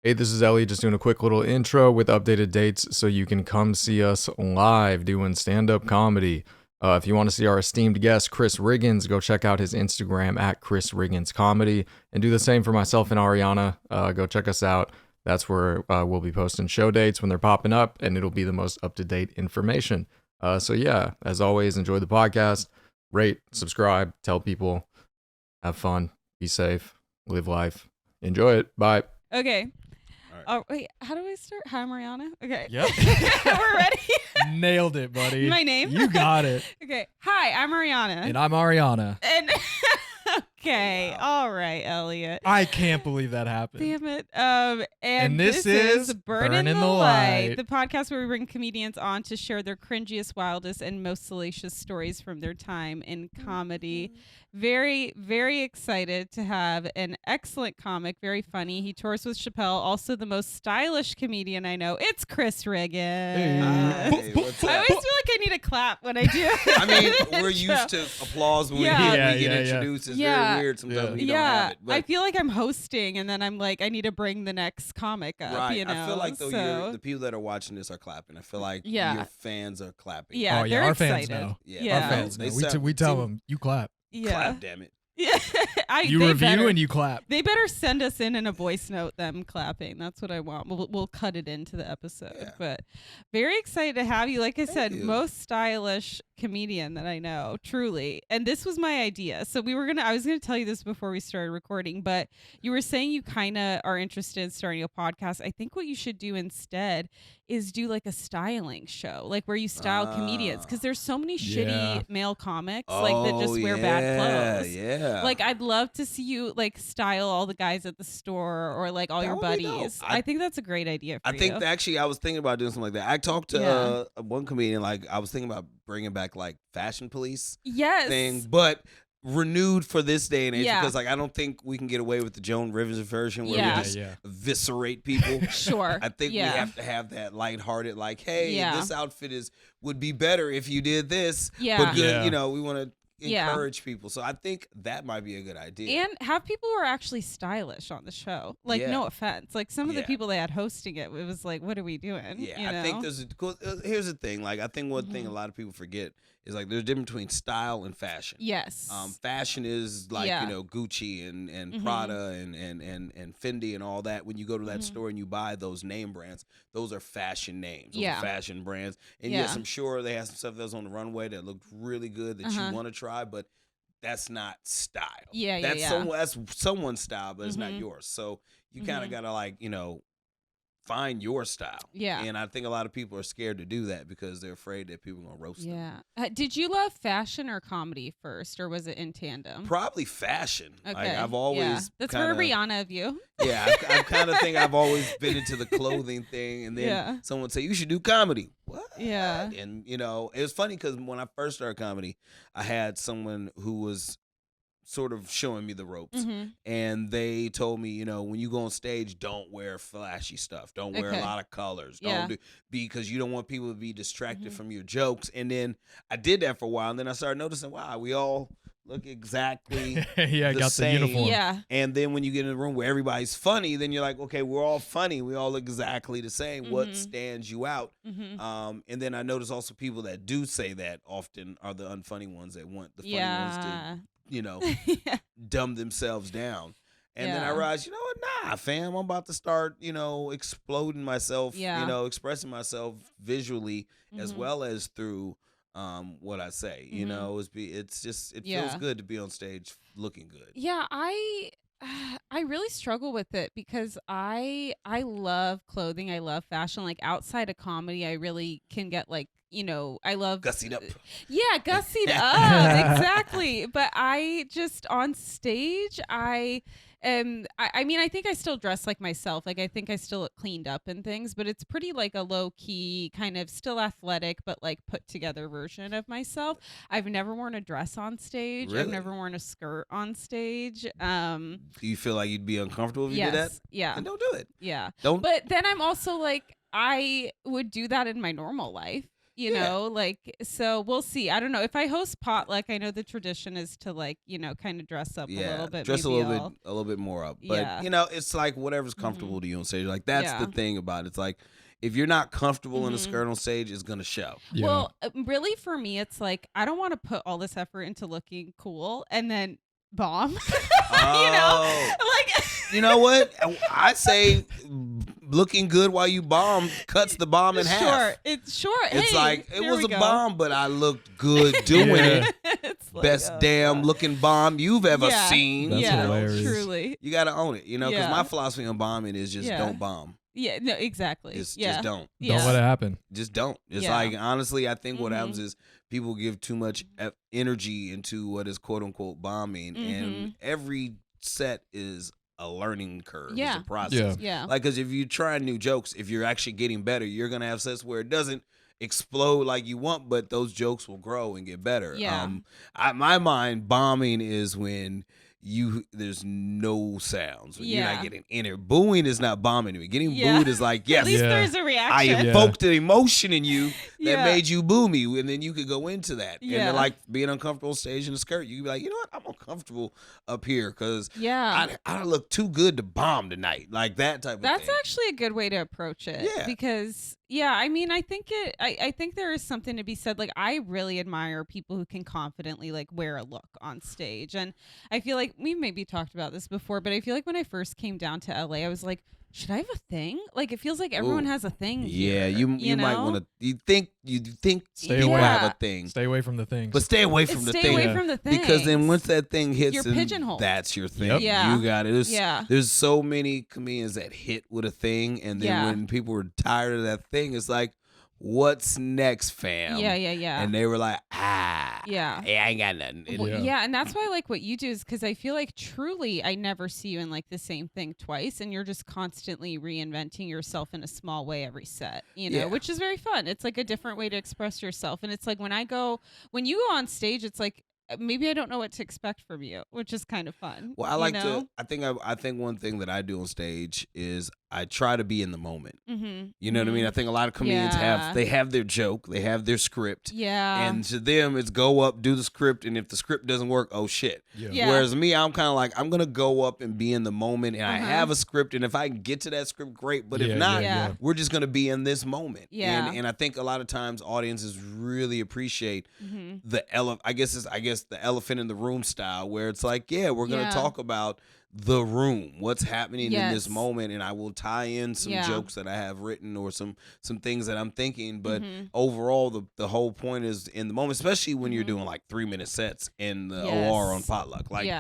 Hey, this is Elliott, just doing a quick little intro with updated dates so you can come see us live doing stand-up comedy. If you want to see our esteemed guest, Chris Riggins, go check out his Instagram at Chris Riggins Comedy, and do the same for myself and Arijana. Go check us out. That's where we'll be posting show dates when they're popping up, and it'll be the most up-to-date information. So yeah, as always, enjoy the podcast, rate, subscribe, tell people, have fun, be safe, live life, enjoy it. Bye. Okay. Right. Oh, wait, how do I start? Hi, Mariana. Okay. Yep. We're ready. Nailed it, buddy. My name? You got it. Okay. Hi, I'm Mariana. And I'm Arijana. And okay. All right, Elliott. I can't believe that happened. Damn it. And this is Burn in the Light, the podcast where we bring comedians on to share their cringiest, wildest, and most salacious stories from their time in comedy. Very, very excited to have an excellent comic, very funny. He tours with Chappelle, also the most stylish comedian I know. It's Chris Riggins. Hey, what's I up? always feel like I need a clap when I do. I mean, we're intro. used to applause when Yeah. we get introduced. It's Yeah. very weird sometimes when you don't Yeah, have it. But I feel like I'm hosting, and then I'm like, I need to bring the next comic up. right, You know? I feel like though so, the people that are watching this are clapping. I feel like Yeah. your fans are clapping. yeah, Oh, yeah, they're our excited. fans know. Yeah. Our fans know. They We, sound- we tell seem- them, you clap. Yeah, Clap, damn it. yeah. You they review better, and you clap. They better send us in a voice note them clapping. That's what I want. We'll cut it into the episode. Yeah. But very excited to have you. Like I said, you. most stylish comedian that I know, truly. And this was my idea. So I was gonna tell you this before we started recording, but you were saying you kind of are interested in starting a podcast. I think what you should do instead is do like a styling show, like where you style comedians, because there's so many Yeah. shitty male comics like that just wear bad clothes. Yeah. Like I'd love to see you like style all the guys at the store or like all That your would be buddies. dope. I think that's a great idea for I think you. that actually I was thinking about doing something like that. I talked to Yeah. one comedian, like I was thinking about bringing back like fashion police Yes. thing, but renewed for this day and age Yeah. because like I don't think we can get away with the Joan Rivers version where Yeah. we just Yeah. eviscerate people. Sure. I think Yeah. we have to have that lighthearted, like, hey, Yeah. this outfit would be better if you did this. Yeah. But good, Yeah. you know, we want to Yeah. encourage people. So I think that might be a good idea. And have people who are actually stylish on the show. Like, Yeah. no offense. Like, some of the Yeah. people they had hosting it was like, what are we doing? Yeah, You I think know? there's here's the thing. Like, I think one thing a lot of people forget is like there's a difference between style and fashion. Yes. Fashion is like Yeah. Gucci and Mhm. Prada and Fendi and all that. When you go to that Mhm. store and you buy those name brands, those are fashion names. Those Yeah. are fashion brands. And Yeah. yes, I'm sure they have some stuff that was on the runway that looked really good that Uh-huh. you want to try, but that's not style. Yeah, yeah, that's yeah. that's someone's style, but it's not Mhm. yours. So you kind Mhm. of gotta like find your style. Yeah. And I think a lot of people are scared to do that because they're afraid that people are gonna roast them. Yeah. Did you love fashion or comedy first, or was it in tandem? Probably fashion. Okay. Like I've yeah. always That's kinda, very Rihanna of you. Yeah, I kind of think I've always been into the clothing thing, and then Yeah. someone would say you should do comedy. What? Yeah. And it was funny because when I first started comedy, I had someone who was sort of showing me the ropes, Mhm. and they told me, when you go on stage, don't wear flashy stuff, don't wear Okay. a lot of colors, Yeah. don't do because you don't want people to be distracted Mhm. from your jokes. And then I did that for a while, and then I started noticing, wow, we all look exactly. Yeah, The got same. the uniform. Yeah. And then when you get in a room where everybody's funny, then you're like, okay, we're all funny. We all look exactly the same. What Mhm. stands you out? Mhm. And then I notice also people that do say that often are the unfunny ones that want the funny ones Yeah. to, you know, yeah. dumb themselves down. And then I Yeah. realized, you know what? Nah, fam, I'm about to start, exploding myself, Yeah. expressing myself visually as Mhm. well as through what I say. You Mhm. know, it feels Yeah. good to be on stage looking good. Yeah, I really struggle with it because I love clothing. I love fashion. Like outside of comedy, I really can get like, I love Gussied up. Yeah, gussied up. Exactly. But I just on stage, I mean, I think I still dress like myself. Like I think I still look cleaned up and things, but it's pretty like a low key kind of still athletic, but like put together version of myself. I've never worn a dress on stage. I've Really? never worn a skirt on stage. Do you feel like you'd be uncomfortable if you did that? Yes. Yeah. Then don't do it. Yeah. Don't. But then I'm also like, I would do that in my normal life. you know, like, so we'll see. I don't know if I host potluck. I know the tradition is to like, you know, kind of dress up a little bit, dress maybe a little bit more up. But you know, it's like whatever's comfortable to you on stage. Like that's the thing about it. It's like if you're not comfortable in a skirt on stage, it's gonna show. Yeah. Well, really, for me, it's like I don't want to put all this effort into looking cool and then bomb. You know, like you know what? I say looking good while you bomb cuts the bomb in half. It's It's hey, like it was a go. bomb, but I looked good doing it. It's like, Best damn looking bomb you've ever seen. That's hilarious. Truly. You got to own it, you know, because my philosophy on bombing is just don't bomb. Yeah, no, exactly. Just don't. Don't let it happen. Just don't. It's like, honestly, I think what happens is people give too much energy into what is quote unquote bombing, and every set is a learning curve. It's a process. Yeah. Like, because if you try new jokes, if you're actually getting better, you're going to have sets where it doesn't explode like you want, but those jokes will grow and get better. Yeah. My mind, bombing is when there's no sounds. When you're not getting in it. Booing is not bombing me. Getting booed is like, yes. At least there's a reaction. I evoked an emotion in you that made you boo me, and then you could go into that. And then, like being uncomfortable on stage in a skirt, you could be like, you know what, I'm uncomfortable up here because I look too good to bomb tonight. Like that type of thing. That's actually a good way to approach it. Yeah. Because I mean, I think I think there is something to be said. Like, I really admire people who can confidently like wear a look on stage, and I feel like we maybe talked about this before, but I feel like when I first came down to LA, I was like, should I have a thing? Like, it feels like everyone has a thing. Yeah, here, you might want to. You think Stay you away. have a thing. Stay away from the things. But stay away from the thing. Stay away from the thing. Because then once that thing hits, you're pigeonholed. That's your thing. Yep. Yeah. You got it. There's so many comedians that hit with a thing, and then when people were tired of that thing, it's like, what's next, fam? Yeah. And they were like, I ain't got nothing. And that's why I like what you do, is because I feel like truly I never see you in like the same thing twice, and you're just constantly reinventing yourself in a small way every set, you know, which is very fun. It's like a different way to express yourself, and it's like when you go on stage, it's like maybe I don't know what to expect from you, which is kind of fun. Well, I like to. I think one thing that I do on stage is I try to be in the moment. You know what I mean? I think a lot of comedians have their joke, they have their script. Yeah. And to them, it's go up, do the script, and if the script doesn't work, oh shit. Yeah. Whereas me, I'm kind of like, I'm gonna go up and be in the moment, and I have a script, and if I can get to that script, great. But if not, we're just gonna be in this moment. Yeah. And I think a lot of times audiences really appreciate the the elephant in the room style, where it's like, we're gonna talk about the room, what's happening in this moment, and I will tie in some jokes that I have written or some things that I'm thinking. But overall, the whole point is in the moment, especially when you're doing like 3-minute sets in the OR on potluck. Like,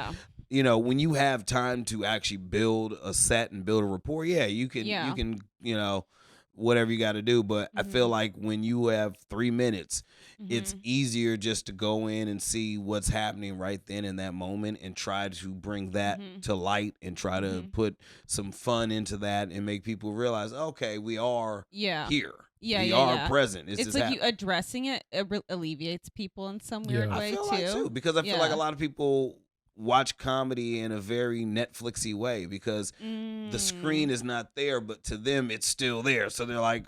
you know, when you have time to actually build a set and build a rapport, you can you know, whatever you got to do. But I feel like when you have 3 minutes, it's easier just to go in and see what's happening right then in that moment and try to bring that to light and try to put some fun into that and make people realize, okay, we are here. We are present. It's like you addressing it alleviates people in some weird way, I feel too. like too, because I feel like a lot of people watch comedy in a very Netflixy way because the screen is not there, but to them it's still there. So they're like,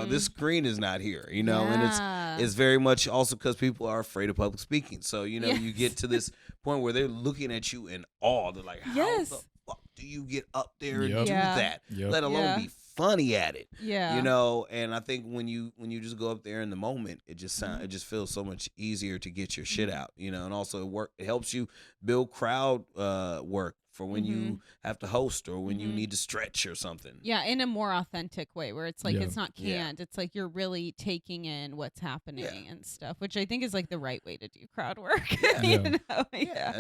this screen is not here, you know. And it's very much also because people are afraid of public speaking. So, you know, you get to this point where they're looking at you in awe. They're like, how the fuck do you get up there and do that? Let alone be funny at it. You know, and I think when you just go up there in the moment, it just feels so much easier to get your shit out, you know. And also it helps you build crowd work for when you have to host or when you need to stretch or something. Yeah, in a more authentic way where it's like it's not canned. It's like you're really taking in what's happening and stuff, which I think is like the right way to do crowd work. You know?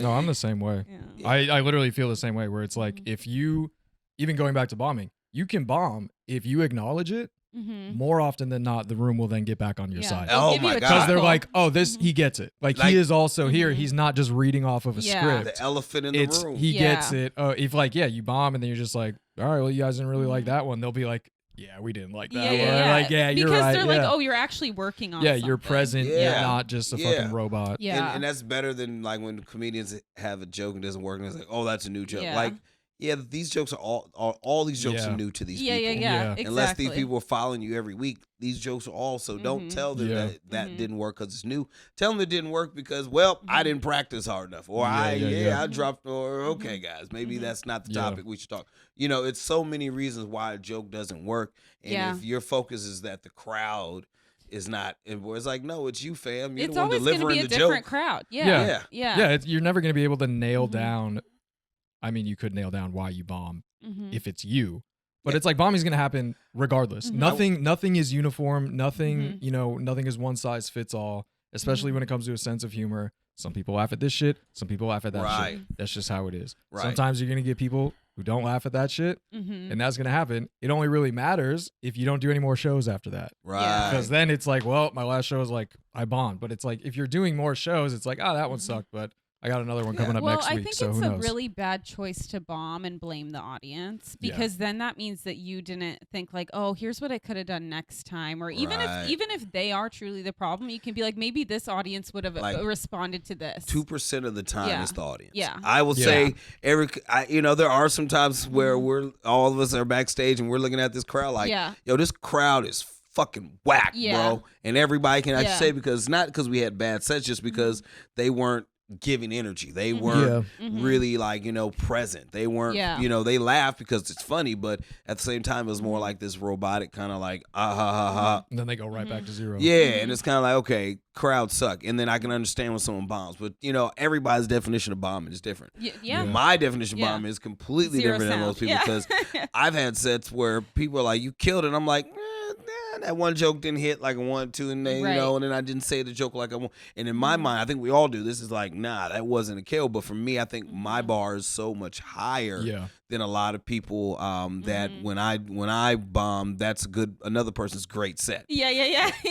No, I'm the same way. I literally feel the same way, where it's like if you, even going back to bombing, you can bomb if you acknowledge it. More often than not, the room will then get back on your side. Oh my God. Because they're like, oh, he gets it. Like he is also here. He's not just reading off of a script. The elephant in the room. He gets it. If like, you bomb and then you're just like, all right, well, you guys didn't really like that one. They'll be like, yeah, we didn't like that one. Like, you're right. Because they're like, oh, you're actually working on something. You're present. You're not just a fucking robot. Yeah. And that's better than like when comedians have a joke and it doesn't work and it's like, oh, that's a new joke. Like, yeah, these jokes are all these jokes are new to these people. Yeah. Exactly. Unless these people are following you every week, these jokes are all. So don't tell them that didn't work because it's new. Tell them it didn't work because, well, I didn't practice hard enough, or I dropped, or okay, guys, maybe that's not the topic we should talk. It's so many reasons why a joke doesn't work, and if your focus is that the crowd is not, it's like, no, it's you, fam. You're it's the one always going to be a different crowd. Yeah. You're never going to be able to nail down. I mean, you could nail down why you bomb if it's you, but it's like bombing's going to happen regardless. Nothing is uniform. Nothing, nothing is one size fits all, especially when it comes to a sense of humor. Some people laugh at this shit. Some people laugh at that shit. That's just how it is. Right. Sometimes you're going to get people who don't laugh at that shit, and that's going to happen. It only really matters if you don't do any more shows after that. Right. Because then it's like, well, my last show was like, I bombed. But it's like, if you're doing more shows, it's like, oh, that one sucked, but I got another one coming up next week. I think so it's who a knows? really bad choice to bomb and blame the audience, because then that means that you didn't think like, oh, here's what I could have done next time. Or even if they are truly the problem, you can be like, maybe this audience would have responded to this. 2% of the time is the audience. Yeah. I will say, Eric, there are some times where all of us are backstage and we're looking at this crowd like, yo, this crowd is fucking whack, bro. And everybody can actually say, because not because we had bad sets, just because they weren't giving energy. They weren't really present. They weren't, they laugh because it's funny, but at the same time, it was more like this robotic kind of like, ah, ha, ha, ha. And then they go right back to zero. Yeah, and it's kind of like, okay, crowds suck. And then I can understand when someone bombs. But, everybody's definition of bombing is different. Yeah. My definition of bombing is completely different than most people, because I've had sets where people are like, you killed it. And I'm like, that one joke didn't hit like I wanted to, and then and then I didn't say the joke like I want. And in my mind, I think we all do this. Is like, nah, that wasn't a kill. But for me, I think my bar is so much higher than a lot of people. That when I bomb, that's another person's great set.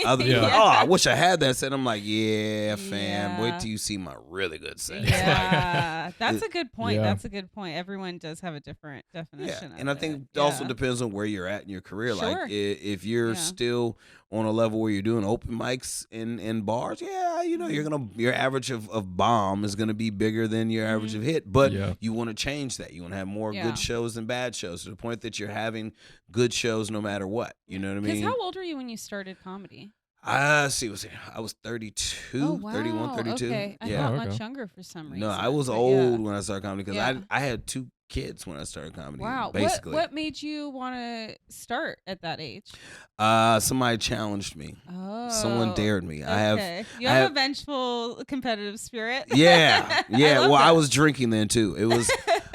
Other people, like, oh, I wish I had that set. I'm like, yeah, fam. Wait till you see my really good set. Yeah, that's a good point. That's a good point. Everyone does have a different definition. And I think it also depends on where you're at in your career. Sure. Like if you're still on a level where you're doing open mics in bars, your average of bomb is gonna be bigger than your average of hit. But you want to change that. You want to have more good shows than bad shows, to the point that you're having good shows no matter what. You know what I mean? Because how old were you when you started comedy? I was 32, 31, 32. Okay. I thought much younger for some reason. No, I was old when I started comedy, because I had 2 kids when I started comedy. Wow. Basically. What made you want to start at that age? Somebody challenged me. Oh. Someone dared me. Okay. You have a vengeful, competitive spirit. Yeah. Well, I was drinking then too. It was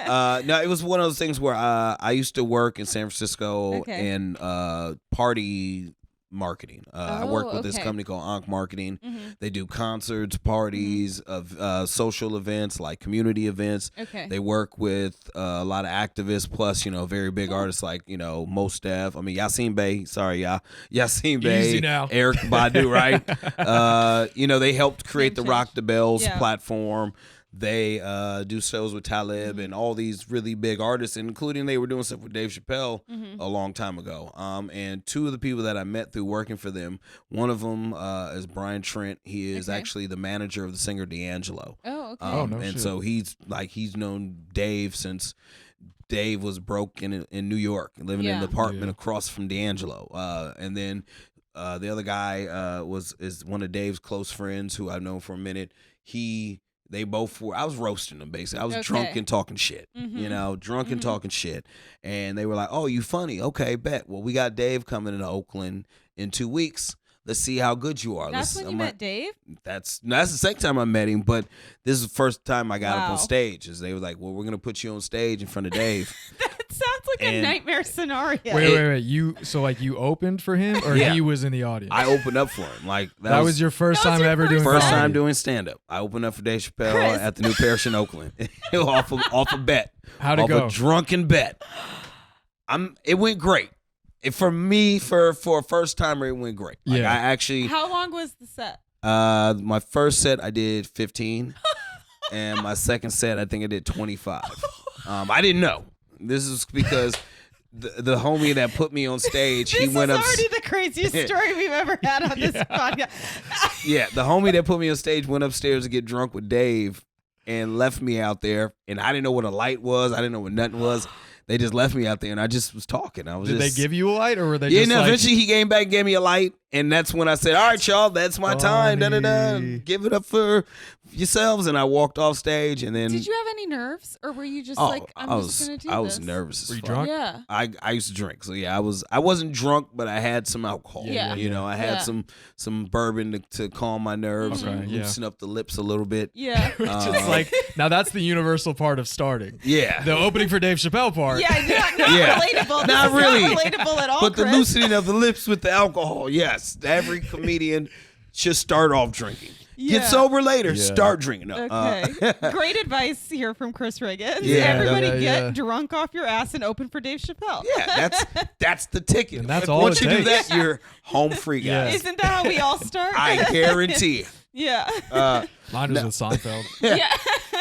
it was one of those things where I used to work in San Francisco and party marketing. I work with this company called Ankh Marketing. They do concerts, parties, of social events, like community events. They work with a lot of activists, plus very big artists like Mos Def. I mean, Yasin Bey. Sorry, Yasin Bey. Easy now. Eric Badu, right? They helped create the Rock the Bells platform. They do shows with Talib and all these really big artists, including they were doing stuff with Dave Chappelle a long time ago. And 2 of the people that I met through working for them, one of them is Brian Trent. He is actually the manager of the singer D'Angelo. Oh, okay. And so he's known Dave since Dave was broke in New York, living in an apartment across from D'Angelo. And then the other guy is one of Dave's close friends who I've known for a minute. They both were. I was roasting them basically. I was drunk and talking shit. Drunk and talking shit. And they were like, "Oh, you funny? Okay, bet. Well, we got Dave coming into Oakland in 2 weeks. Let's see how good you are." That's when you met Dave? That's the second time I met him, but this is the first time I got up on stage. Is they were like, "Well, we're gonna put you on stage in front of Dave." That sounds like a nightmare scenario. Wait. You opened for him, or he was in the audience? I opened up for him. Like that was your first time ever doing first comedy. time doing stand up. I opened up for Dave Chappelle at the New Parish in Oakland off a bet. How'd it go? A drunken bet. It went great. For me, for a first timer, it went great. Like, I actually. How long was the set? My first set I did 15, and my second set I think I did 25. I didn't know. This is because the homie that put me on stage, he went up. This is already the craziest story we've ever had on this podcast. The homie that put me on stage went upstairs to get drunk with Dave. and left me out there, and I didn't know what a light was. I didn't know what nothing was. They just left me out there, and I just was talking. Did they give you a light, or were they? Yeah, just like, eventually he came back and gave me a light, and that's when I said, "All right, y'all, that's my time. Da da da. Give it up for yourselves." And I walked off stage, and then. Did you have any nerves, or were you just like, "I'm just gonna do this"? I was nervous. Were you drunk? Yeah. I used to drink, so yeah, I wasn't drunk, but I had some alcohol. Yeah. You know, I had some bourbon to calm my nerves and loosen up the lips a little bit. Yeah. Just like now, that's the universal part of starting. Yeah. The opening for Dave Chappelle part. Yeah, not relatable. Not This is really. not relatable at all. But the Chris. loosening of the lips with the alcohol, yes. Every comedian should start off drinking. Yeah. Get sober later. Yeah. Start drinking. Okay. Great advice here from Chris Riggins. Yeah. Everybody Yeah. get drunk off your ass and open for Dave Chappelle. Yeah, that's the ticket. And that's If all Once it you do takes. that, you're home free, guys. Isn't that how we all start? I guarantee it. Yeah. Mine was with Seinfeld. Yeah.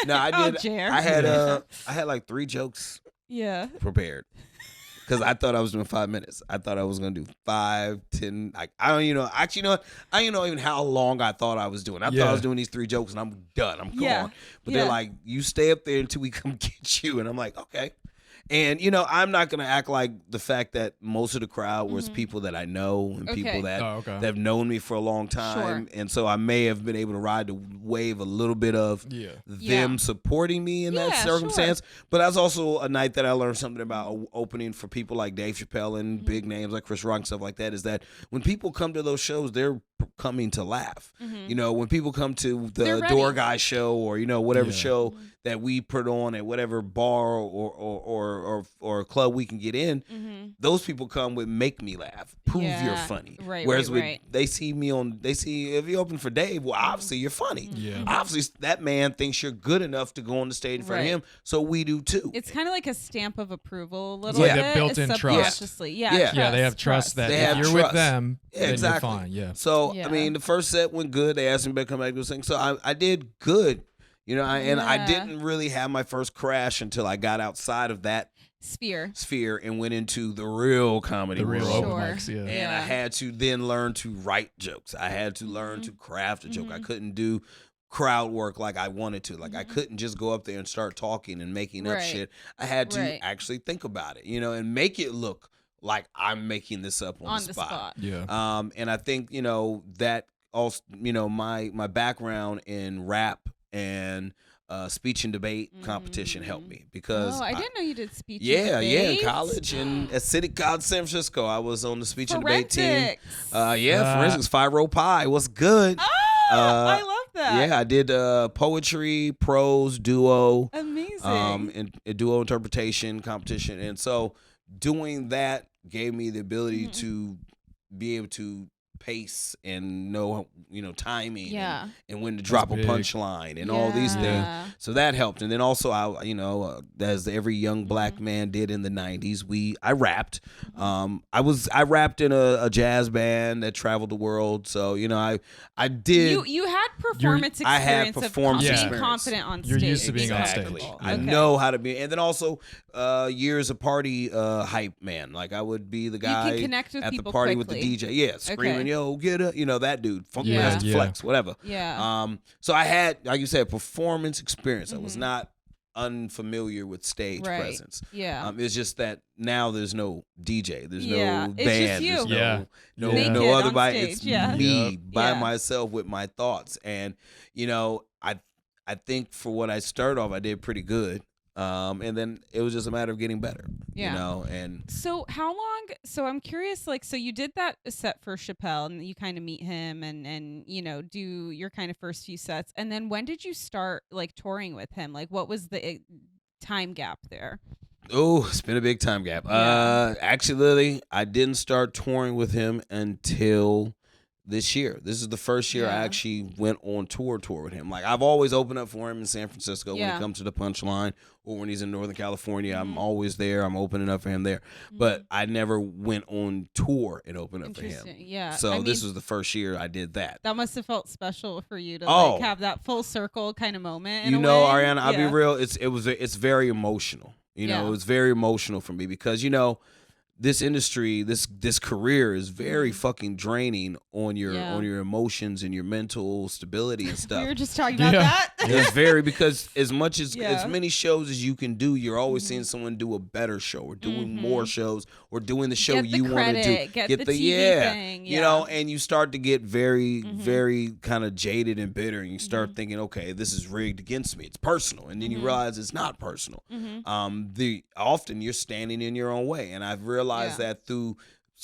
No, I Oh, did. Jer. I had like 3 jokes Yeah. prepared. Because I thought I was doing 5 minutes. I thought I was gonna do 5, 10. Like I don't, actually, you know what? I don't know even how long I thought I was doing. I thought I was doing these 3 jokes and I'm done. I'm gone. But they're like, you stay up there until we come get you. And I'm like, okay. And I'm not gonna act like the fact that most of the crowd was people that I know and people that have known me for a long time, and so I may have been able to ride the wave a little bit of them supporting me in that circumstance. Sure. But that's also a night that I learned something about opening for people like Dave Chappelle and big names like Chris Rock and stuff like that. Is that when people come to those shows, they're coming to laugh. When people come to the Door Guy show or whatever show that we put on at whatever bar or club we can get in, those people come with make me laugh, prove you're funny. Whereas they see if you open for Dave, well, obviously you're funny. Obviously that man thinks you're good enough to go on the stage in front of him, so we do too. It's kind of like a stamp of approval a little bit. That built-in trust. Subconsciously. Yeah, they have trust that if you're with them, then you're fine. Yeah. So I mean, the first set went good. They asked me to come back to do thing, so I did good. I didn't really have my first crash until I got outside of that sphere and went into the real comedy world. Open mics, And I had to then learn to write jokes. I had to learn to craft a joke. I couldn't do crowd work like I wanted to. Like I couldn't just go up there and start talking and making up shit. I had to actually think about it, and make it look like I'm making this up on the spot. Yeah. And I think, that also, my background in rap and speech and debate competition helped me because I didn't know you did speech. In college and at City College San Francisco, I was on the speech and debate team. Forensics, 5-row pie. What's good? I love that. Yeah, I did poetry, prose, duo. Amazing. And a duo interpretation competition, and so doing that gave me the ability to be able to pace and know timing and when to drop a punchline and all these things, so that helped. And then also I as every young black man did in the 90s, I rapped. I rapped in a jazz band that traveled the world, so I did. You had performance experience. I had performance of experience. Being confident on stage. You're used to being on stage. I know how to be, and then also years of party hype man. Like I would be the guy you can connect with at people the party quickly. with the DJ, screaming, "Yo, get up!" That dude, Funky Master Flex, whatever. Yeah. So I had, like you said, performance experience. I was not unfamiliar with stage presence. Yeah. It's just that now there's no DJ, there's no band, it's just you. there's no Naked other on body. stage, It's me by myself with my thoughts, and I think for what I started off, I did pretty good. And then it was just a matter of getting better, and so how long, so I'm curious, like, so you did that set for Chappelle and you kind of meet him and do your kind of first few sets. And then when did you start like touring with him? Like what was the time gap there? Oh, it's been a big time gap. Actually, I didn't start touring with him until this year. This is the first year I actually went on tour with him. Like I've always opened up for him in San Francisco when he comes to the Punchline or when he's in Northern California. I'm always there. I'm opening up for him there. But I never went on tour and opened up for him. Yeah. So this was the first year I did that. That must have felt special for you to like have that full circle kind of moment. Ariana, I'll be real. It's very emotional. It was very emotional for me because this industry, this career is very fucking draining on your emotions and your mental stability and stuff. We were just talking about that. It's very, because as many shows as you can do, you're always seeing someone do a better show or doing more shows or doing the show you want to do. Get the TV thing. You know, and you start to get very, very kind of jaded and bitter, and you start thinking, okay, this is rigged against me. It's personal, and then you realize it's not personal. Often you're standing in your own way, and I've realized that through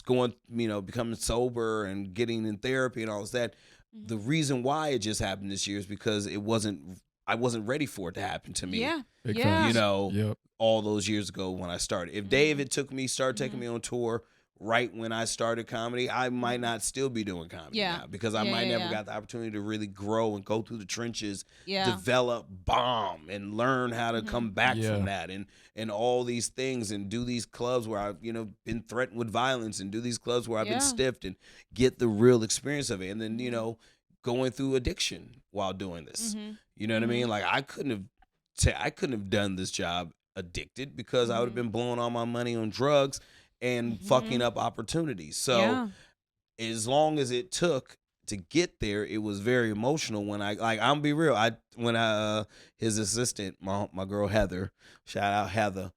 going, becoming sober and getting in therapy and all of that. The reason why it just happened this year is because I wasn't ready for it to happen to me. All those years ago when I started. If Dave had started taking me on tour right when I started comedy, I might not still be doing comedy now, because I might never got the opportunity to really grow and go through the trenches, develop, bomb, and learn how to come back from that, and all these things, and do these clubs where I've been threatened with violence, and do these clubs where I've been stiffed, and get the real experience of it, and then going through addiction while doing this. You know what I mean? Like I couldn't have done this job addicted, because I would have been blowing all my money on drugs and fucking up opportunities. So as long as it took to get there, it was very emotional when I'm be real. When his assistant, my girl Heather, shout out Heather,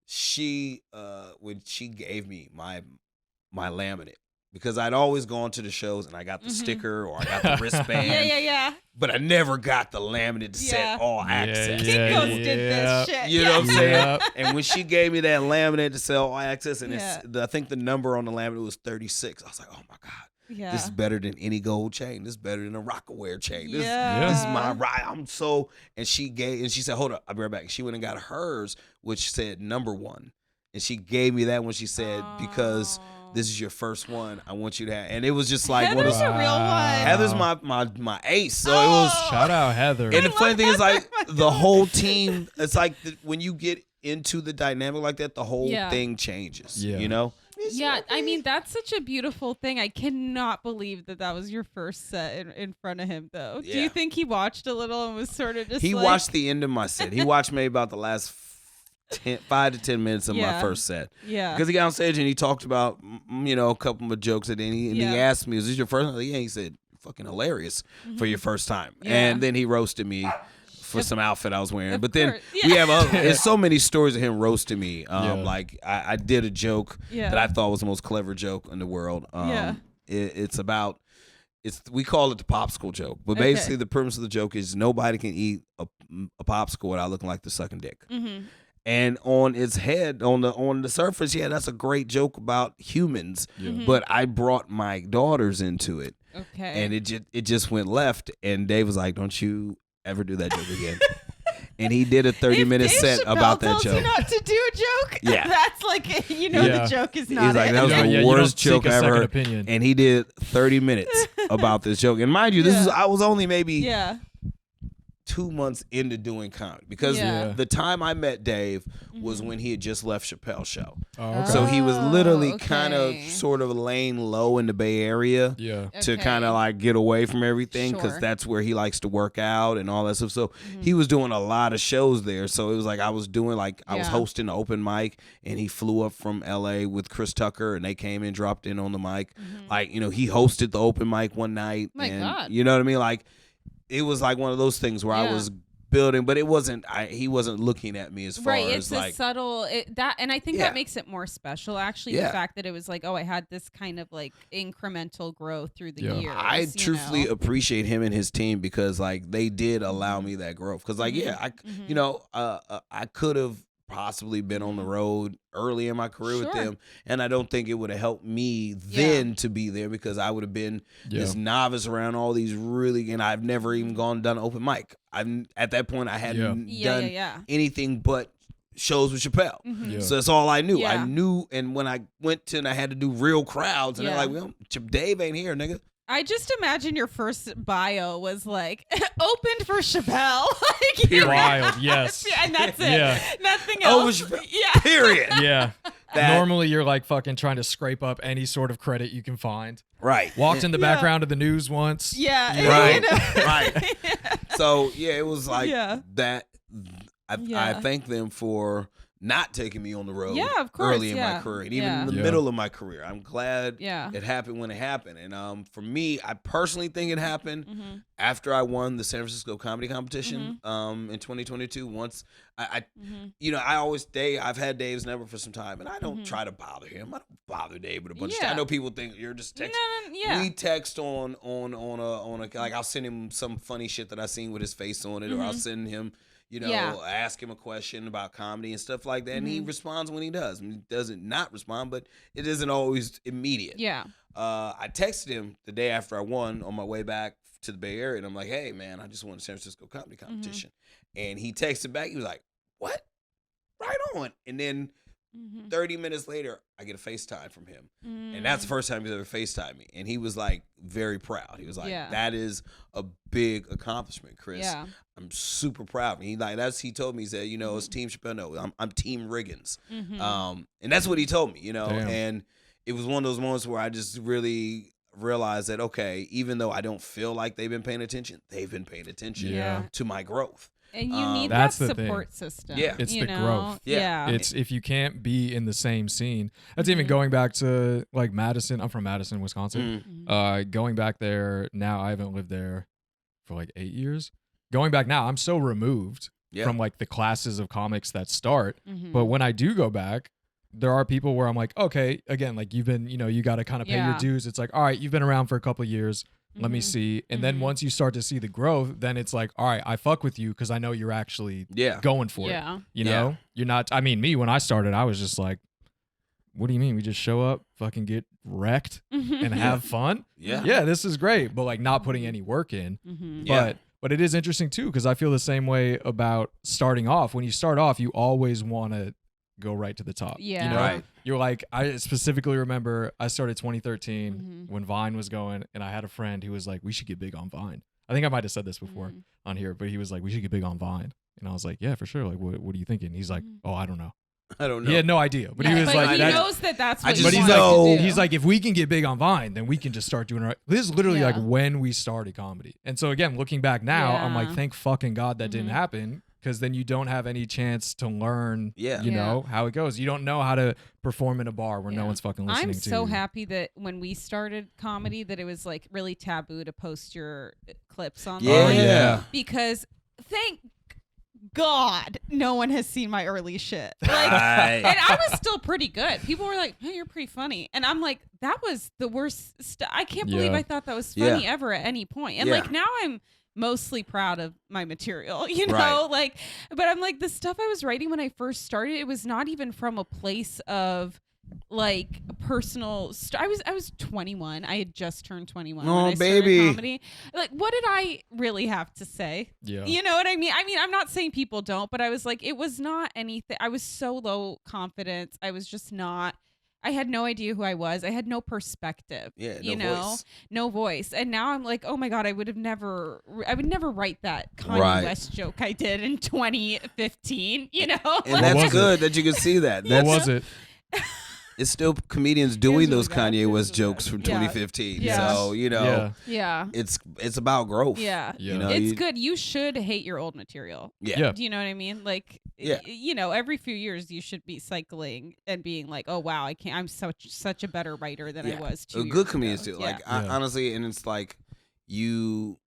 she when she gave me my laminate, because I'd always gone to the shows and I got the sticker or I got the wristband. But I never got the laminate to set all access. Kinko's did this shit. You know what I'm saying? And when she gave me that laminate to sell all access, and I think the number on the laminate was 36. I was like, oh my God. This is better than any gold chain. This is better than a Rockaware chain. This is my ride. And she said, hold up, I'll be right back. She went and got hers, which said number 1. And she gave me that when she said, because this is your first one, I want you to have. And it was just like, Heather's a real one. Heather's my ace. So it was. Shout out Heather. And the funny thing is, like, the whole team, it's like when you get into the dynamic like that, the whole thing changes. Yeah, I mean, that's such a beautiful thing. I cannot believe that was your first set in front of him, though. Do you think he watched a little and was sort of just He watched the end of my set. He watched maybe about the last 5 to 10 minutes of my first set. Yeah. Because he got on stage and he talked about, a couple of jokes, and then he asked me, is this your first time? Yeah, he said, fucking hilarious for your first time. Yeah. And then he roasted me for some outfit I was wearing. But then we have there's so many stories of him roasting me. Like I did a joke that I thought was the most clever joke in the world. We call it the popsicle joke, but basically the premise of the joke is nobody can eat a popsicle without looking like they're sucking dick. And on its head, on the surface, that's a great joke about humans. But I brought my daughters into it, and it just went left. And Dave was like, "Don't you ever do that joke again." And he did a 30-minute set about that joke. If Dave Chappelle tells you not to do a joke, that's like, the joke is not. He's like, that was the worst joke I ever heard. And he did 30 minutes about this joke. And mind you, I was only maybe 2 months into doing comedy, because the time I met Dave was when he had just left Chappelle's show. So he was literally kind of sort of laying low in the Bay Area to kind of like get away from everything, because that's where he likes to work out and all that stuff. So he was doing a lot of shows there. So it was like I was hosting an open mic, and he flew up from LA with Chris Tucker, and they came and dropped in on the mic. Like, he hosted the open mic one night. God. You know what I mean? Like, it was like one of those things where I was building, but it wasn't. He wasn't looking at me as far as it's like a subtle and I think that makes it more special. Actually, the fact that it was like, I had this kind of like incremental growth through the years. I truthfully appreciate him and his team, because like they did allow me that growth. Because like I could have possibly been on the road early in my career with them, and I don't think it would have helped me then to be there, because I would have been this novice around all these and I've never even done open mic. At that point I hadn't done anything but shows with Chappelle. So that's all I knew. I knew, and when I went and I had to do real crowds, and they're like, well, Dave ain't here, nigga. I just imagine your first bio was like, opened for Chappelle. Wild, yes. And that's it. Nothing else. Period. Yeah. Normally you're like fucking trying to scrape up any sort of credit you can find. Right. Walked in the background of the news once. Yeah. Right. Right. So, it was like that. I thank them for not taking me on the road of course, early in my career and even in the middle of my career. I'm glad it happened when it happened. And for me, I personally think it happened after I won the San Francisco comedy competition in 2022. Once I I've had Dave's number for some time, and I don't try to bother him. I don't bother Dave with a bunch of stuff. I know people think you're just texting. We text on a like I'll send him some funny shit that I seen with his face on it, or I'll send him ask him a question about comedy and stuff like that. And he responds when he does. And he doesn't not respond, but it isn't always immediate. Yeah. I texted him the day after I won on my way back to the Bay Area. And I'm like, hey, man, I just won the San Francisco comedy competition. And he texted back. He was like, what? Right on. And then 30 minutes later, I get a FaceTime from him. And that's the first time he's ever FaceTimed me. And he was like very proud. He was like, that is a big accomplishment, Chris. Yeah. I'm super proud. And he told me, he said, it's Team Chappelle. No, I'm Team Riggins. And that's what he told me, Damn. And it was one of those moments where I just really realized that, okay, even though I don't feel like they've been paying attention, they've been paying attention to my growth. And you need that support system. Yeah. It's the growth. Yeah. It's if you can't be in the same scene. That's even going back to like Madison. I'm from Madison, Wisconsin. Going back there now, I haven't lived there for like 8 years. Going back now, I'm so removed from like the classes of comics that start. But when I do go back, there are people where I'm like, okay, again, like you've been, you got to kind of pay your dues. It's like, all right, you've been around for a couple of years. Let me see. And then once you start to see the growth, then it's like, all right, I fuck with you because I know you're actually going for it. You know? You're not, me, when I started, I was just like, what do you mean? We just show up, fucking get wrecked and have fun? Yeah, this is great. But like not putting any work in. But it is interesting too, because I feel the same way about starting off. When you start off, you always want to go right to the top. Yeah. Right. You're like, I specifically remember I started 2013 when Vine was going, and I had a friend who was like, we should get big on Vine. I think I might have said this before on here, but he was like, we should get big on Vine. And I was like, yeah, for sure. Like, what are you thinking? He's like, oh, I don't know. He had no idea, but he was like, he knows that's what but he's like, he's like, if we can get big on Vine, then we can just start doing it. This is literally like when we started comedy. And so again, looking back now, I'm like, thank fucking God that didn't happen. Because then you don't have any chance to learn, you know, how it goes. You don't know how to perform in a bar where no one's fucking listening to you. I'm so happy that when we started comedy that it was like really taboo to post your clips online. Yeah. Because thank God no one has seen my early shit. Like, and I was still pretty good. People were like, hey, you're pretty funny. And I'm like, that was the worst I can't believe I thought that was funny ever at any point. And like now I'm mostly proud of my material, you know, like, but I'm like, the stuff I was writing when I first started, it was not even from a place of like personal I was 21. I had just turned 21 when I started comedy. Like, what did I really have to say? Yeah. You know what I mean? I'm not saying people don't, but I was like, it was not anything. I was so low confidence. I was just not. I had no idea who I was. I had no perspective. Yeah, no voice. And now I'm like, oh my God, I would never write that Kanye West joke I did in 2015. You know, and that's good that you can see that. What was it? It's still comedians doing those Kanye West jokes from 2015. Yeah. So, it's about growth. Yeah. You know, it's good. You should hate your old material. Yeah. Do you know what I mean? Like, you know, every few years you should be cycling and being like, oh, wow, I'm such a better writer than I was 2 years good comedians ago. too. Like, honestly, and it's like you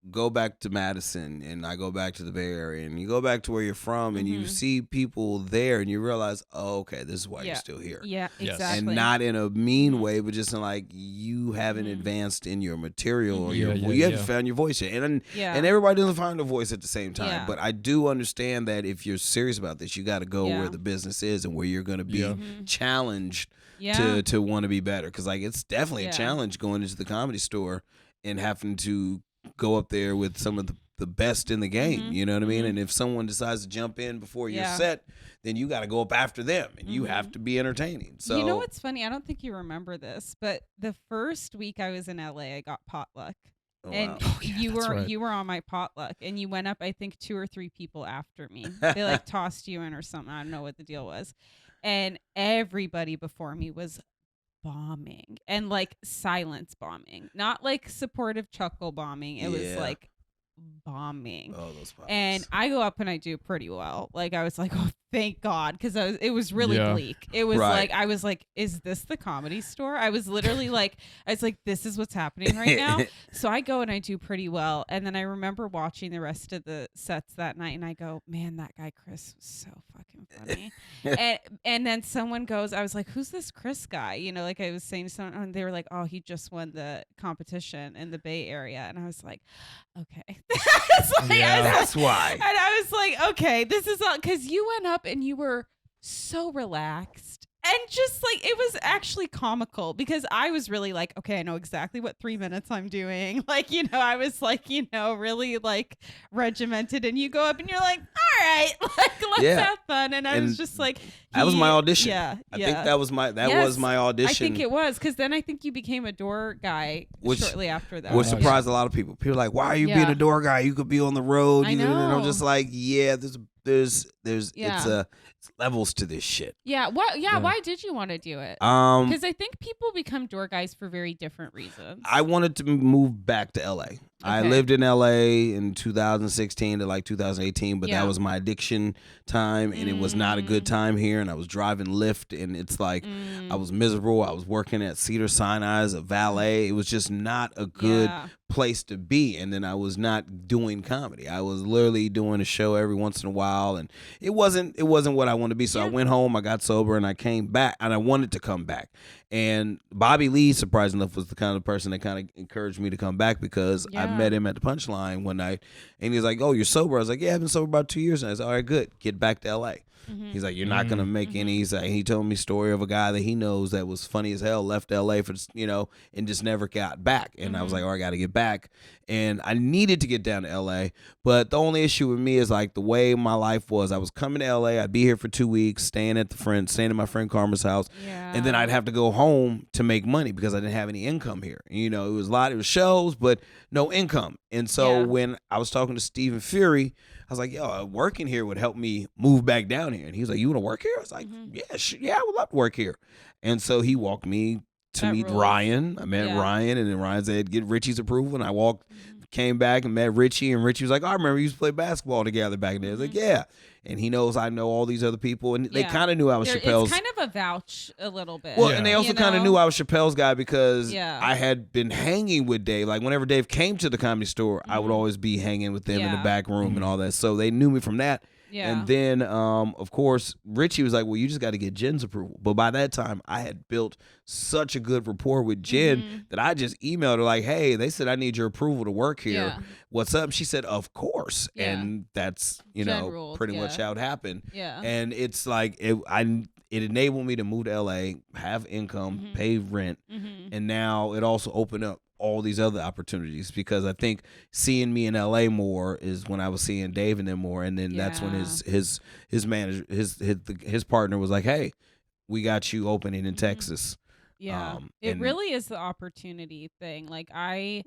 go back to Madison and I go back to the Bay Area and you go back to where you're from and you see people there and you realize, oh, okay, this is why you're still here. Yeah, exactly. And not in a mean way, but just in like you haven't advanced in your material or you haven't found your voice yet. And everybody doesn't find a voice at the same time. Yeah. But I do understand that if you're serious about this, you got to go where the business is and where you're going to be challenged to want to be better. Because like it's definitely a challenge going into the Comedy Store and having to go up there with some of the best in the game, you know what I mean? And if someone decides to jump in before you're set, then you got to go up after them and you have to be entertaining. So you know what's funny? I don't think you remember this, but the first week I was in LA, I got potluck. Oh, and wow. you were on my potluck and you went up, I think 2 or 3 people after me. They like tossed you in or something. I don't know what the deal was. And everybody before me was bombing and like silence bombing, not like supportive chuckle bombing. It was like bombing. Oh, those bombs. And I go up and I do pretty well. Like I was like, oh thank God, because it was really bleak. It was like, I was like, is this the Comedy Store? I was literally like, this is what's happening right now. So I go and I do pretty well. And then I remember watching the rest of the sets that night, and I go, man, that guy Chris was so fucking funny. and then someone goes, I was like, who's this Chris guy? You know, like I was saying to someone, and they were like, oh, he just won the competition in the Bay Area. And I was like, okay. That's why. And I was like, okay, this is all, because you went up and you were so relaxed. And just like, it was actually comical, because I was really like, okay, I know exactly what 3 minutes I'm doing. Like, you know, I was like, you know, really like regimented, and you go up and you're like, all right, like, let's have fun. And I was just like, that was my audition. Yeah. I think that was my audition. I think it was, because then I think you became a door guy shortly after that. Which surprised a lot of people. People were like, why are you being a door guy? You could be on the road. I know. And I'm just like, yeah, there's it's levels to this shit. Yeah. Why did you want to do it? Because I think people become door guys for very different reasons. I wanted to move back to LA. Okay. I lived in LA in 2016 to like 2018, but that was my addiction time, and it was not a good time here. And I was driving Lyft, and it's like I was miserable. I was working at Cedar Sinai as a valet. It was just not a good place to be. And then I was not doing comedy. I was literally doing a show every once in a while, and it wasn't what I wanted to be. So I went home, I got sober, and I came back, and I wanted to come back. And Bobby Lee, surprisingly enough, was the kind of person that kind of encouraged me to come back, because I met him at the Punchline one night, and he was like, oh, you're sober? I was like, yeah, I've been sober about 2 years. And I was like, all right, good. Get back to LA. He's like, you're not going to make any. He's like, he told me a story of a guy that he knows that was funny as hell, left LA for, you know, and just never got back. And I was like, oh, I got to get back. And I needed to get down to LA. But the only issue with me is like the way my life was. I was coming to LA. I'd be here for 2 weeks, staying at my friend Karma's house. Yeah. And then I'd have to go home to make money, because I didn't have any income here. You know, it was shows, but no income. And so when I was talking to Stephen Fury, I was like, yo, working here would help me move back down here. And he was like, you want to work here? I was like, yeah, I would love to work here. And so he walked me to meet Ryan. I met Ryan, and then Ryan said, get Richie's approval. And I came back and met Richie, and Richie was like, oh, I remember you used to play basketball together back in there. I was like, yeah. And he knows I know all these other people, and they kind of knew I was Chappelle's. It's kind of a vouch a little bit. Well, and they also kind of knew I was Chappelle's guy, because I had been hanging with Dave. Like whenever Dave came to the Comedy Store, I would always be hanging with them in the back room and all that. So they knew me from that. Yeah. And then, of course, Richie was like, well, you just got to get Jen's approval. But by that time, I had built such a good rapport with Jen that I just emailed her like, hey, they said I need your approval to work here. Yeah. What's up? She said, of course. Yeah. And that's, pretty much how it happened. Yeah. And it's like, it enabled me to move to LA, have income, pay rent. And now it also opened up all these other opportunities, because I think seeing me in LA more is when I was seeing Dave and them more, and then that's when his manager, his partner was like, hey, we got you opening in Texas. Yeah. It really is the opportunity thing. Like I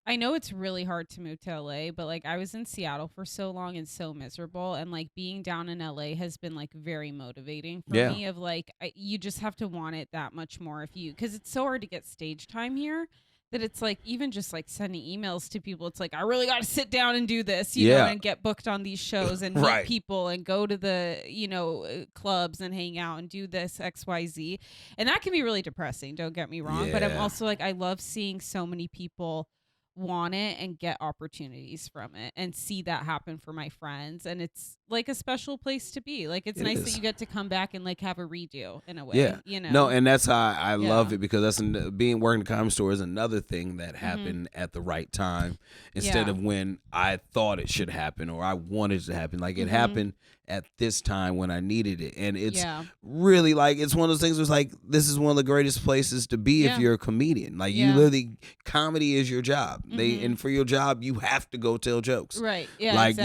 know it's really hard to move to LA, but like I was in Seattle for so long and so miserable, and like being down in LA has been like very motivating for me, of like you just have to want it that much more, because it's so hard to get stage time here, that it's like even just like sending emails to people, it's like I really got to sit down and do this, you know, and get booked on these shows and meet people and go to the clubs and hang out and do this XYZ, and that can be really depressing, don't get me wrong, but I'm also like, I love seeing so many people want it and get opportunities from it and see that happen for my friends, and it's like a special place to be. Like it's nice that you get to come back and like have a redo in a way. No, and that's how I love it, because that's working the Comedy Store is another thing that happened at the right time instead of when I thought it should happen or I wanted it to happen. Like it happened at this time when I needed it, and it's really like it's one of those things. It's like this is one of the greatest places to be if you're a comedian. Like you literally, comedy is your job. And for your job, you have to go tell jokes. Right. Yeah. Like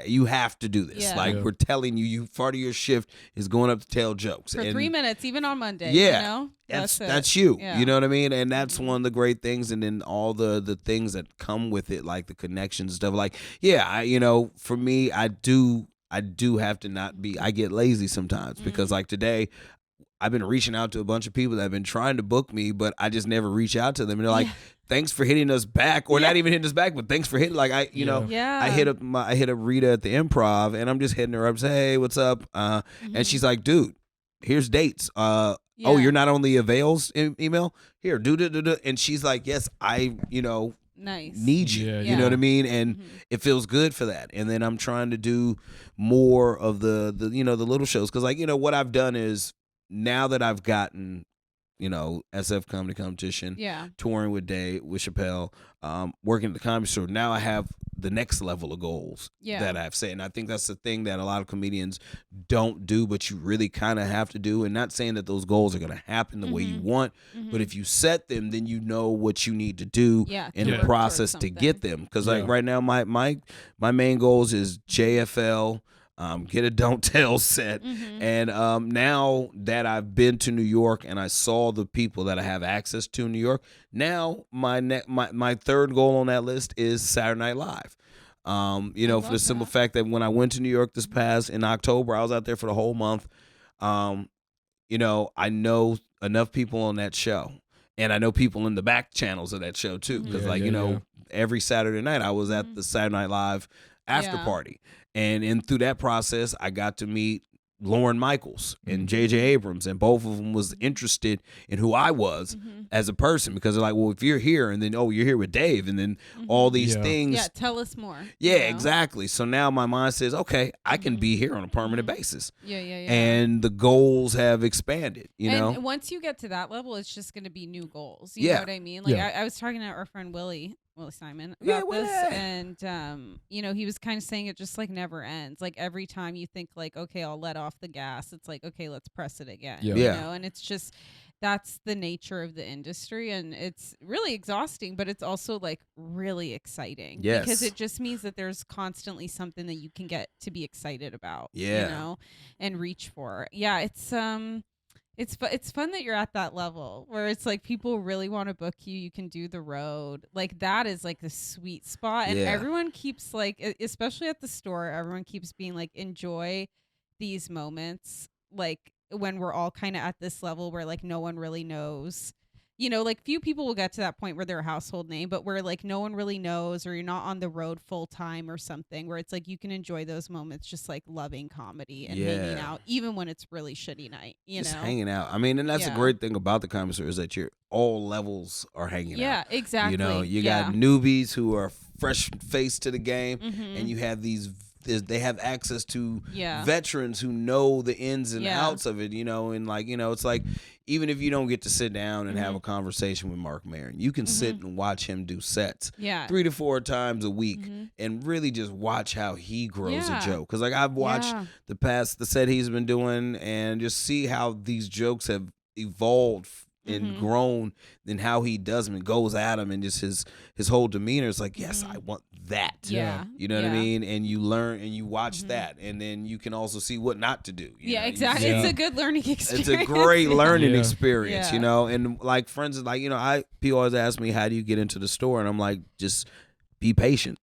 you have to do this. Yeah. Like we're telling you, part of your shift is going up to tell jokes for 3 minutes, even on Monday. Yeah. You know? That's you. Yeah. You know what I mean? And that's one of the great things. And then all the things that come with it, like the connections and stuff. Like, for me, I do have to not be, I get lazy sometimes because like today I've been reaching out to a bunch of people that have been trying to book me, but I just never reach out to them. And they're like, thanks for hitting us back, or not even hitting us back, but thanks for hitting. Like I hit up Rita at the Improv, and I'm just hitting her up, say, hey, what's up? And she's like, dude, here's dates. Oh, you're not on the avails email? Here, do. And she's like, yes, I, nice. need you. You know what I mean? And it feels good for that. And then I'm trying to do more of the little shows, because what I've done is, now that I've gotten SF comedy competition, touring with Dave, with Chappelle, working at the Comedy Store, now I have the next level of goals that I've set. And I think that's the thing that a lot of comedians don't do, but you really kind of have to do. And not saying that those goals are going to happen the way you want, but if you set them, then you know what you need to do in the process to get them. Because right now, my main goals is JFL, get a Don't Tell set. And now that I've been to New York and I saw the people that I have access to in New York, now my third goal on that list is Saturday Night Live. For the simple fact that when I went to New York in October, I was out there for the whole month. I know enough people on that show, and I know people in the back channels of that show too. Because every Saturday night I was at the Saturday Night Live after party. And through that process, I got to meet Lauren Michaels and J.J. Abrams, and both of them was interested in who I was as a person, because they're like, well, if you're here, and then, oh, you're here with Dave, and then all these things. Yeah, tell us more. Yeah, exactly. So now my mind says, okay, I can be here on a permanent basis. Yeah. And the goals have expanded, And once you get to that level, it's just going to be new goals. You know what I mean? Like, I was talking to our friend Willie Simon about this, and he was kind of saying it just like never ends. Like every time you think like, okay, I'll let off the gas, it's like, okay, let's press it again. And it's just, that's the nature of the industry, and it's really exhausting, but it's also like really exciting because it just means that there's constantly something that you can get to be excited about, and reach for. It's fun that you're at that level where it's like people really want to book you. You can do the road. Like that is like the sweet spot. And everyone keeps like, especially at the store, everyone keeps being like, enjoy these moments. Like when we're all kind of at this level where like no one really knows, like few people will get to that point where they're a household name, but where like no one really knows, or you're not on the road full time or something, where it's like you can enjoy those moments just like loving comedy and hanging out, even when it's really shitty night, just hanging out. I mean, and that's the great thing about the Comedy Store, is that all levels are hanging out. Yeah, exactly. You got newbies who are fresh faced to the game, and you have they have access to veterans who know the ins and outs of it, and like, it's like, even if you don't get to sit down and have a conversation with Mark Maron, you can sit and watch him do sets 3 to 4 times a week and really just watch how he grows a joke. Because like I've watched the set he's been doing, and just see how these jokes have evolved and grown, and how he does them and goes at him, and just his whole demeanor is like, yes, I want that. You know what I mean? And you learn and you watch that, and then you can also see what not to do. Exactly. It's a good learning experience. It's a great learning experience, and like friends, like, people always ask me, how do you get into the store? And I'm like, just be patient.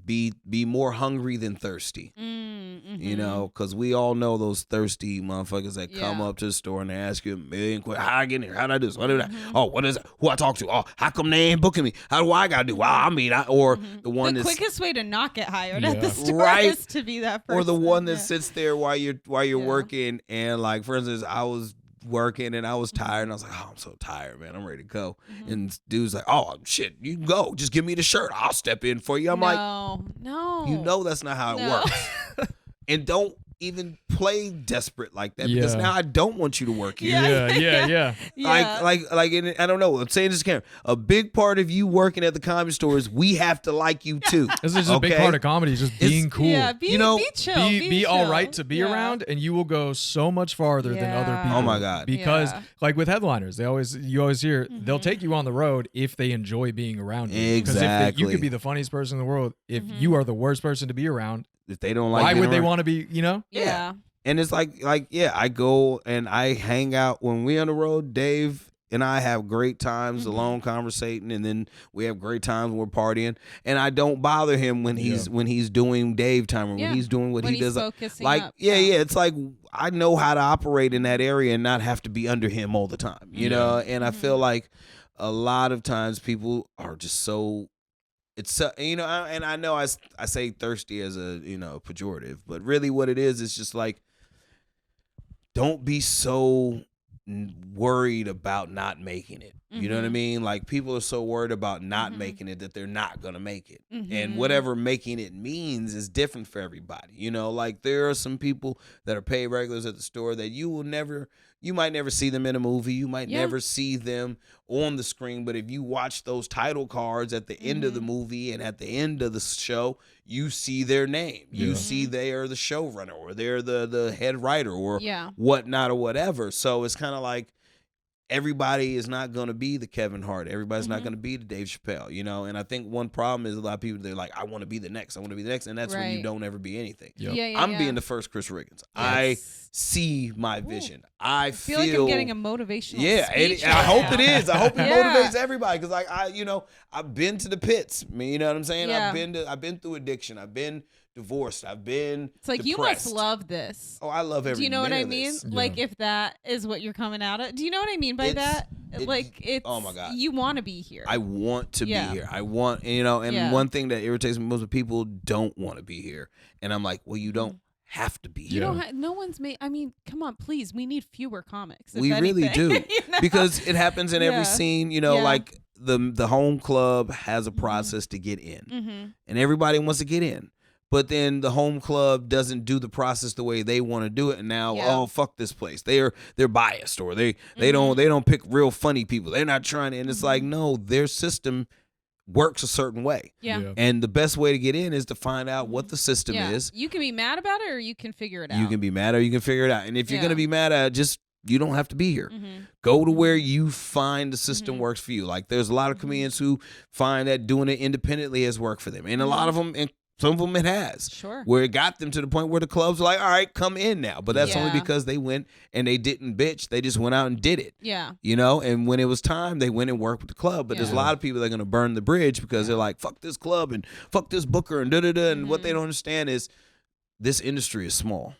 Be more hungry than thirsty, because we all know those thirsty motherfuckers that come up to the store and they ask you a million questions. How I get in here? How did I do this? What did I? Oh, what is it? Who I talk to? Oh, how come they ain't booking me? How do I gotta do? Wow, the quickest way to not get hired at the store is to be that person. Or the one that sits there while you're working, and like, for instance, I was working and I was tired, and I was like, oh, I'm so tired, man, I'm ready to go. And dude's like, oh shit, you can go, just give me the shirt, I'll step in for you. I'm like, no, that's not how it works. And don't even play desperate like that, because now I don't want you to work here. Like, and I don't know, I'm saying this to camera, a big part of you working at the Comedy Store is we have to like you too. This is just a big part of comedy, just being cool. Be chill. Be all right to be around, and you will go so much farther than other people. Oh my God. Because like with headliners, you always hear they'll take you on the road if they enjoy being around you. Exactly. Because you could be the funniest person in the world. If you are the worst person to be around, if they don't like, why would they want to be, Yeah. And it's like I go and I hang out when we on the road. Dave and I have great times alone conversating, and then we have great times when we're partying. And I don't bother him when he's doing Dave time or when he's doing what he does. Like, it's like I know how to operate in that area and not have to be under him all the time, you know. And I feel like a lot of times people are just so. It's you know, and I know I say thirsty as a pejorative, but really what it is just like, don't be so worried about not making it. You know what I mean? Like, people are so worried about not making it that they're not gonna make it, and whatever making it means is different for everybody. You know, like there are some people that are paid regulars at the store that you might never see them in a movie. You might never see them on the screen. But if you watch those title cards at the end of the movie and at the end of the show, you see their name. You see they are the showrunner or they're the head writer or whatnot or whatever. So it's kind of like, everybody is not going to be the Kevin Hart. Everybody's not going to be the Dave Chappelle, you know? And I think one problem is a lot of people, they're like, I want to be the next. I want to be the next. And that's when you don't ever be anything. I'm being the first Chris Riggins. Yes. I see my vision. I feel like I'm getting a motivational speech. I hope it is. I hope it motivates everybody. Because like I've been to the pits. I mean, you know what I'm saying? Yeah. I've been through addiction. I've been divorced. I've been It's like depressed. You must love this. Oh, I love every Do you know what I minute mean? of this. Like, if that is what you're coming out of. Do you know what I mean by that? Like, it's oh my God. You want to be here. I want to be here. I want, and one thing that irritates me most of people don't want to be here. And I'm like, well, you don't have to be here. You don't no one's made, I mean, come on, please. We need fewer comics. We really do. Because it happens in every scene, like the home club has a process to get in. And everybody wants to get in. But then the home club doesn't do the process the way they want to do it, and now oh fuck this place. They're biased, or they don't pick real funny people. They're not trying to, and it's like, no, their system works a certain way. And the best way to get in is to find out what the system is. You can be mad about it, or you can figure it out. You can be mad, or you can figure it out. And if you're gonna be mad at it, you don't have to be here. Go to where you find the system works for you. Like, there's a lot of comedians who find that doing it independently has worked for them, and a lot of them. Some of them it has. Sure. Where it got them to the point where the clubs are like, all right, come in now. But that's only because they went and they didn't bitch. They just went out and did it. Yeah. You know, and when it was time, they went and worked with the club. But there's a lot of people that are going to burn the bridge because they're like, fuck this club and fuck this booker and da-da-da. And what they don't understand is this industry is small.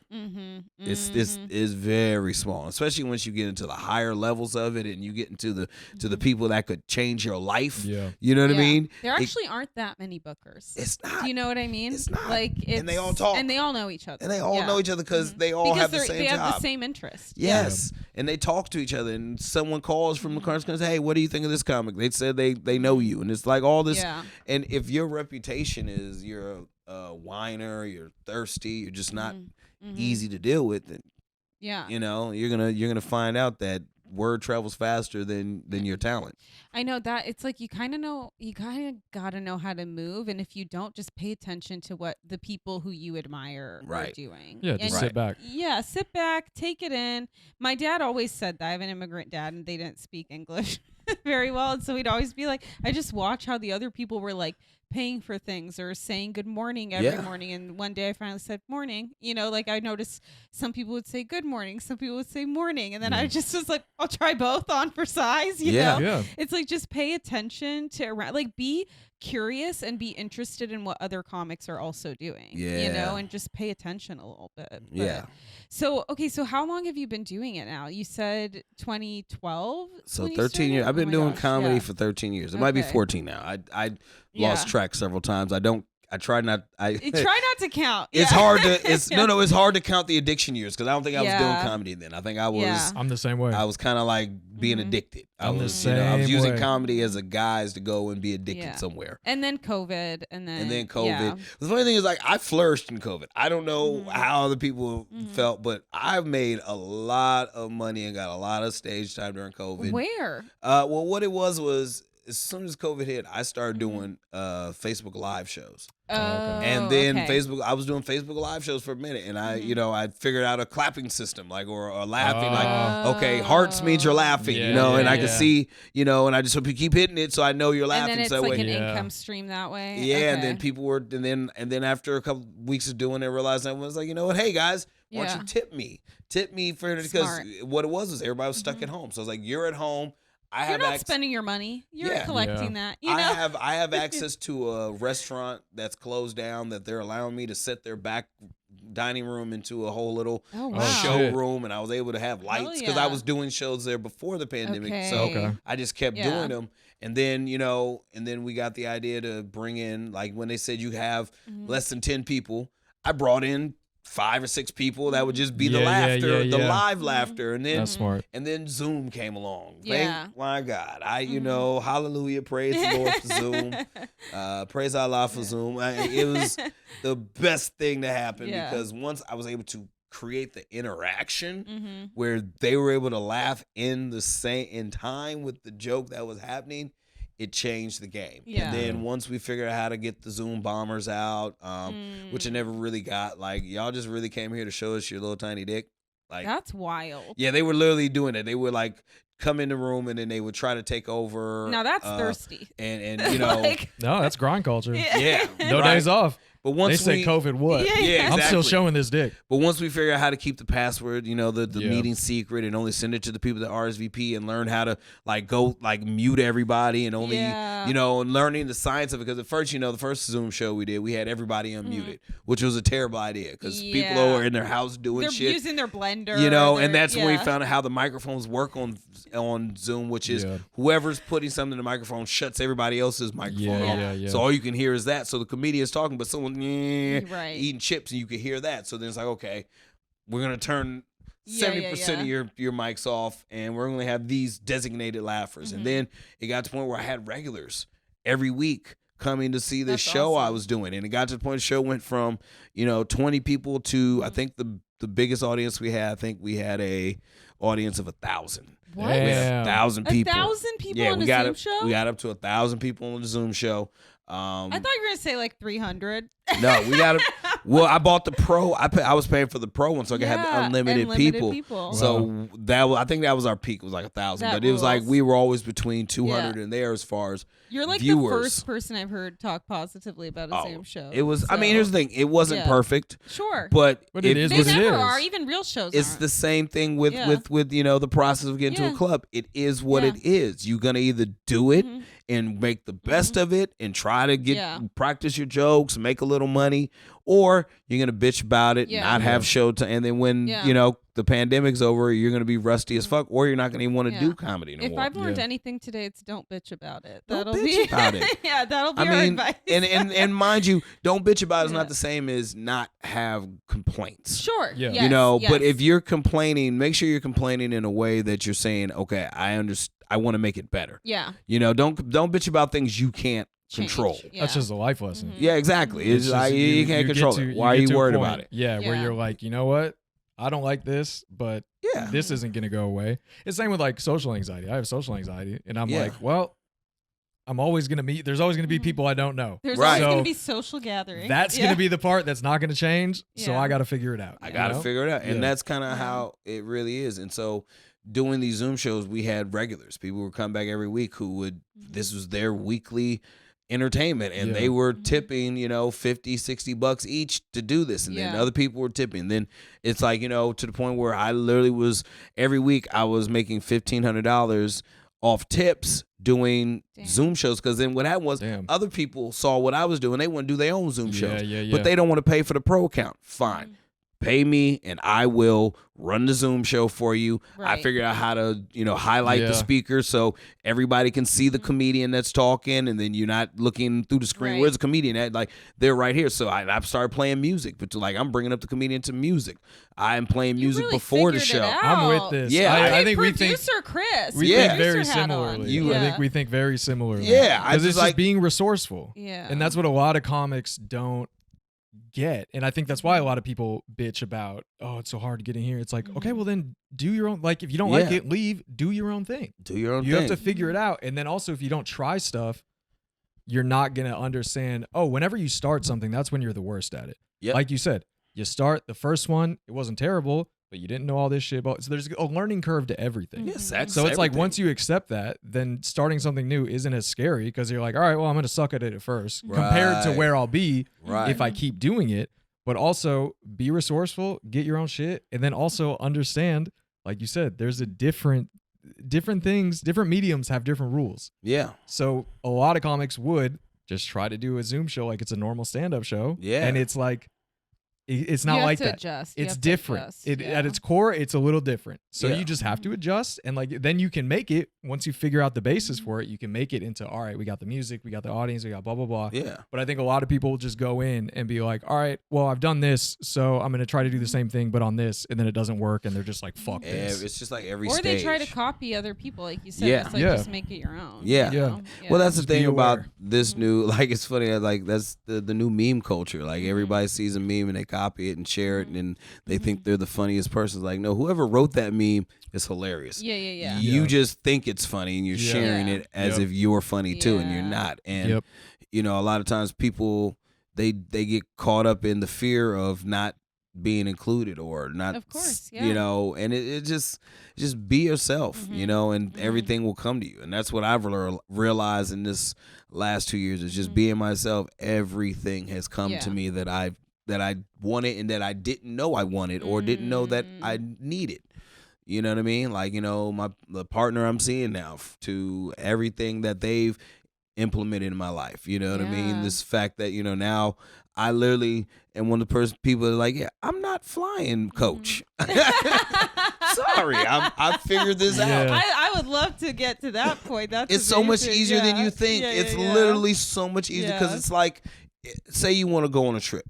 This is very small, especially once you get into the higher levels of it and you get into the people that could change your life. You know what I mean? There actually aren't that many bookers. It's not. Do you know what I mean? It's not. Like, and they all talk. And they all know each other. And they all know each other because they all have the same job. They have the same interest. Yes. And they talk to each other, and someone calls from the car and says, hey, what do you think of this comic? They said they know you. And it's like all this. And if your reputation is you're a whiner, you're thirsty, you're just not easy to deal with, then you're gonna find out that word travels faster than your talent. I know that. It's like you kind of gotta know how to move, and if you don't, just pay attention to what the people who you admire are doing. Just sit back. Sit back, take it in. My dad always said that. I have an immigrant dad, and they didn't speak English very well, and so he'd always be like, I just watch how the other people were like paying for things or saying good morning every morning. And one day I finally said morning. Like, I noticed some people would say good morning, some people would say morning, and then I just was like, I'll try both on for size. You know, it's like, just pay attention to like, be curious and be interested in what other comics are also doing. And just pay attention a little bit. But, so how long have you been doing it now? You said 2012. So 13 years. I've been doing comedy for 13 years. It might be 14 now. I lost track several times. I try not to count. It's hard to it's hard to count the addiction years because I don't think I was doing comedy then. I think I was I'm the same way. I was kind of like being addicted. I was using comedy as a guise to go and be addicted somewhere. And then COVID and then COVID. Yeah. The funny thing is, like, I flourished in COVID. I don't know how other people felt, but I've made a lot of money and got a lot of stage time during COVID. Where? Well, what it was as soon as COVID hit, I started doing Facebook Live shows. And then I was doing Facebook Live shows for a minute, and I figured out a clapping system, like or laughing, like okay, hearts means you're laughing, and I could see, and I just hope you keep hitting it so I know you're laughing. And then it's so like an income stream that way. And then people were, and then after a couple weeks of doing it, I realized I was like, you know what, hey guys, why don't you tip me for it? Because what it was everybody was stuck at home, so I was like, you're at home. You're not spending your money. You're collecting that. You know? I have access to a restaurant that's closed down that they're allowing me to set their back dining room into a whole little showroom, and I was able to have lights because I was doing shows there before the pandemic. So I just kept doing them. And then, we got the idea to bring in, like when they said you have less than 10 people, I brought in 5 or 6 people that would just be the laughter, the live laughter. And then that's smart. And then Zoom came along. Thank my God. Hallelujah, praise the Lord for Zoom. Praise Allah for Zoom. It was the best thing to happen because once I was able to create the interaction where they were able to laugh in time with the joke that was happening, it changed the game. And then once we figured out how to get the Zoom bombers out, which I never really got, like, y'all just really came here to show us your little tiny dick. Like, that's wild. Yeah, they were literally doing it. They would like come in the room and then they would try to take over. Now that's thirsty. And like, no, that's grind culture. Yeah. No days off. But once they say COVID, what? Yeah, exactly. I'm still showing this dick. But once we figure out how to keep the password, the meeting secret, and only send it to the people that RSVP, and learn how to go mute everybody, and only and learning the science of it. Because at first, the first Zoom show we did, we had everybody unmuted, which was a terrible idea because people are in their house doing they're shit, using their blender, and that's when we found out how the microphones work on Zoom, which is whoever's putting something in the microphone shuts everybody else's microphone off. So all you can hear is that. So the comedian's talking, but someone eating chips, and you can hear that. So then it's like, okay, we're gonna turn 70% of your mics off, and we're gonna have these designated laughers. And then it got to the point where I had regulars every week coming to see this show I was doing, and it got to the point the show went from 20 people to I think the biggest audience we had. I think we had a audience of 1,000. What? We had 1,000 people. 1,000 people on a Zoom show? We got up to 1,000 people on the Zoom show. I thought you were gonna say like 300. No, we got to. Well, I bought the pro. I was paying for the pro one, so I could have unlimited people. So I think that was our peak. It was like 1,000, but it was like we were always between 200 and there as far as you're like viewers. The first person I've heard talk positively about a Zoom show. It was. So. I mean, here's the thing. It wasn't perfect. Sure, but it is. They what never it is. are. Even real shows. It's the same thing with the process of getting to a club. It is what it is. You're gonna either do it and make the best of it and try to practice your jokes, make a little money, or you're gonna bitch about it, not have show time, and then when the pandemic's over, you're gonna be rusty as fuck, or you're not gonna even want to do comedy no more. If I've learned anything today, it's don't bitch about it. That'll be about it. That'll be our advice. and mind you, don't bitch about it is not the same as not have complaints. Sure. Yeah. Yes, but if you're complaining, make sure you're complaining in a way that you're saying, okay, I understand. I want to make it better. Yeah. Don't bitch about things you can't control. Yeah. That's just a life lesson. Yeah, exactly. It's just, like you can't control it. Why are you worried about it? Yeah, where you're like, you know what? I don't like this, but this isn't going to go away. It's the same with like social anxiety. I have social anxiety, and I'm like, well, I'm always going to meet. There's always going to be people I don't know. There's always going to be social gatherings. That's going to be the part that's not going to change. So I got to figure it out. I got to figure it out. And that's kind of how it really is. And so doing these Zoom shows, we had regulars. People would come back every week who would, this was their weekly entertainment, and they were tipping, $50-$60 each to do this, and then other people were tipping. Then it's like, to the point where I literally was, every week I was making $1,500 off tips doing Zoom shows, because then what happened was other people saw what I was doing. They want to do their own Zoom shows, but they don't want to pay for the pro account. Fine. Pay me and I will run the Zoom show for you. Right. I figured out how to, highlight the speaker so everybody can see the comedian that's talking, and then you're not looking through the screen. Where's the comedian at? Like, they're right here. So I started playing music, but I'm bringing up the comedian to music. I'm playing music before the show. I'm with this. Yeah, I think we think producer Chris. We think very similarly. I think we think very similarly. Yeah, because it's just being resourceful. Yeah, and that's what a lot of comics don't get, and I think that's why a lot of people bitch about, oh, it's so hard to get in here. It's like, okay, well then do your own. Like, if you don't like it, leave. Do your own thing. Do your own thing. You have to figure it out. And then also, if you don't try stuff, you're not gonna understand. Oh, whenever you start something, that's when you're the worst at it. Yeah, like you said, you start the first one, it wasn't terrible, but you didn't know all this shit about. So there's a learning curve to everything. Yes, that's so it's like once you accept that, then starting something new isn't as scary, because you're like, all right, well, I'm gonna suck at it at first, compared to where I'll be if I keep doing it. But also be resourceful, get your own shit, and then also understand, like you said, there's a different different things, different mediums have different rules. Yeah. So a lot of comics would just try to do a Zoom show like it's a normal stand-up show. Yeah. And it's like, it's not like that. It's different. At its core, it's a little different. So you just have to adjust, and like then you can make it. Once you figure out the basis for it, you can make it into, all right, we got the music, we got the audience, we got blah blah blah. Yeah. But I think a lot of people will just go in and be like, all right, well, I've done this, so I'm gonna try to do the same thing but on this, and then it doesn't work, and they're just like, fuck this. It's just like every or stage. they try to copy other people, like you said. Yeah. It's like just make it your own. Yeah. You know? Well, that's the Just thing be about aware. this new, like, it's funny, like, that's the new meme culture. Like, everybody sees a meme and they copy it and share it, and they think they're the funniest person. Like, no, whoever wrote that meme is hilarious. Yeah. You just think it's funny, and you're sharing it as if you're funny too, and you're not. And you know, a lot of times people they get caught up in the fear of not being included or not, of course, you know, and it just be yourself, you know, and everything will come to you. And that's what I've realized in this last 2 years is just being myself. Everything has come to me that I wanted and that I didn't know I wanted or didn't know that I needed. You know what I mean? Like, you know, the partner I'm seeing now, to everything that they've implemented in my life. You know what I mean? This fact that, you know, now I literally am one of the people that are like, I'm not flying, coach. Sorry, I figured this out. I would love to get to that point. It's so much easier than you think. It's literally so much easier because it's like, say you want to go on a trip.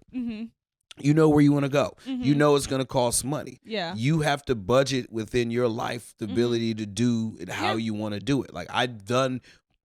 You know where you want to go. You know it's going to cost money. You have to budget within your life the ability to do it how you want to do it. Like, I've done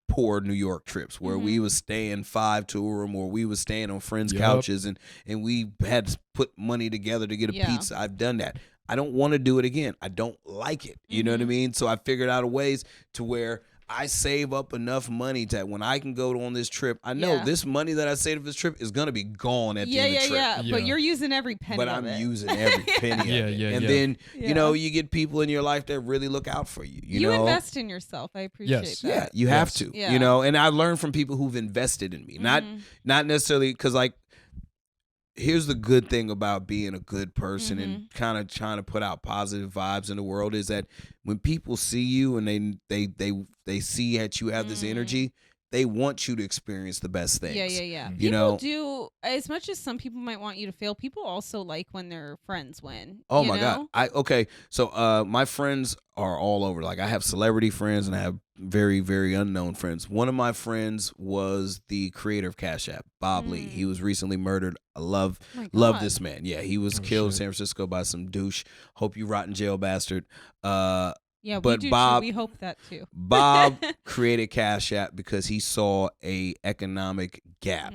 poor New York trips where we was staying 5 to a room, or we was staying on friends' couches, and we had to put money together to get a pizza. I've done that. I don't want to do it again. I don't like it. You know what I mean? So I figured out ways to where I save up enough money that when I can go on this trip, I know this money that I saved for this trip is going to be gone at the end of the trip. But you're using every penny But of I'm it. using every penny of it. And then, you know, you get people in your life that really look out for you. You know? Invest in yourself. I appreciate that. Yeah, you have to. You know, and I learned from people who've invested in me. Not necessarily because, like, here's the good thing about being a good person and kind of trying to put out positive vibes in the world is that when people see you and they see that you have this energy, they want you to experience the best things. Yeah. You People know, do, as much as some people might want you to fail, people also like when their friends win. Oh my God. So my friends are all over. Like, I have celebrity friends and I have very, very unknown friends. One of my friends was the creator of Cash App, Bob Lee. He was recently murdered. I love this man. Yeah, he was killed in San Francisco by some douche. Hope you rot in jail, bastard. Yeah, but we do Bob, too. We hope that too. Bob created Cash App because he saw a economic gap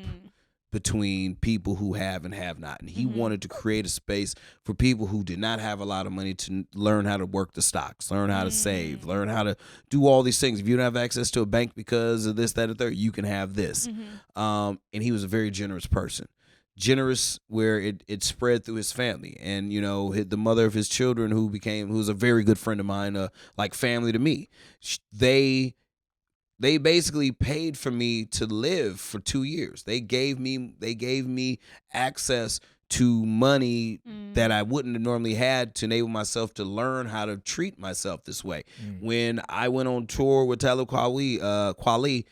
between people who have and have not. And he wanted to create a space for people who did not have a lot of money to learn how to work the stocks, learn how to save, learn how to do all these things. If you don't have access to a bank because of this, that, or third, you can have this. And he was a very generous person. Generous where it spread through his family, and you know, the mother of his children, who's a very good friend of mine, like family to me. They basically paid for me to live for 2 years. They gave me access to money that I wouldn't have normally had to enable myself to learn how to treat myself this way. When I went on tour with Talib Kweli,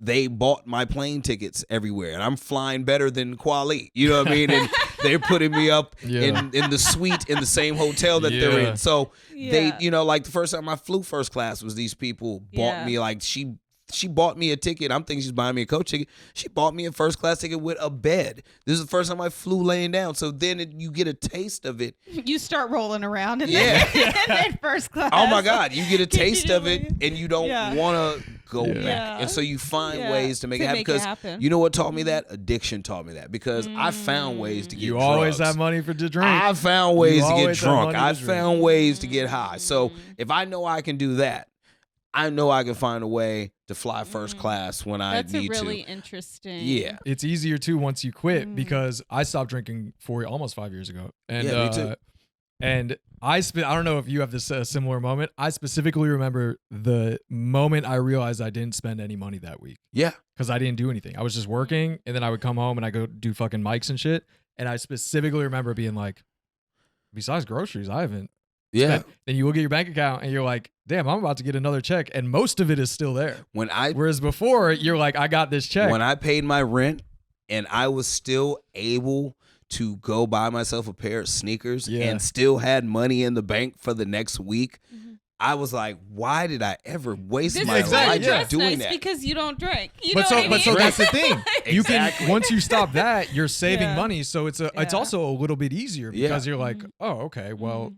they bought my plane tickets everywhere, and I'm flying better than Kweli. You know what I mean? And they're putting me up in the suite in the same hotel that they're in. So they, you know, like the first time I flew first class was these people bought me, like she bought me a ticket. I'm thinking she's buying me a coach ticket. She bought me a first class ticket with a bed. This is the first time I flew laying down. So then you get a taste of it. You start rolling around and then first class. Oh my God. You get a taste of it and you don't want to go back. And so you find ways to make it happen. Because you know what taught me that? Addiction taught me that. Because I found ways to get drugs. Always have money to drink. I found ways to get drunk. I found ways to get high. So if I know I can do that, I know I can find a way to fly first class when I need to. That's a really interesting. Yeah. It's easier too once you quit because I stopped drinking almost 5 years ago. And, me too. And I don't know if you have this similar moment. I specifically remember the moment I realized I didn't spend any money that week. Yeah. Because I didn't do anything. I was just working, and then I would come home and I go do fucking mics and shit. And I specifically remember being like, besides groceries, I haven't Yeah. Then you look at your bank account and you're like, damn, I'm about to get another check, and most of it is still there. Whereas before, you're like, I got this check. When I paid my rent and I was still able to go buy myself a pair of sneakers and still had money in the bank for the next week, I was like, why did I ever waste my life doing that? Because you don't drink. But so that's the thing. You can, once you stop that, you're saving money. So it's also a little bit easier because you're like, oh, okay, well,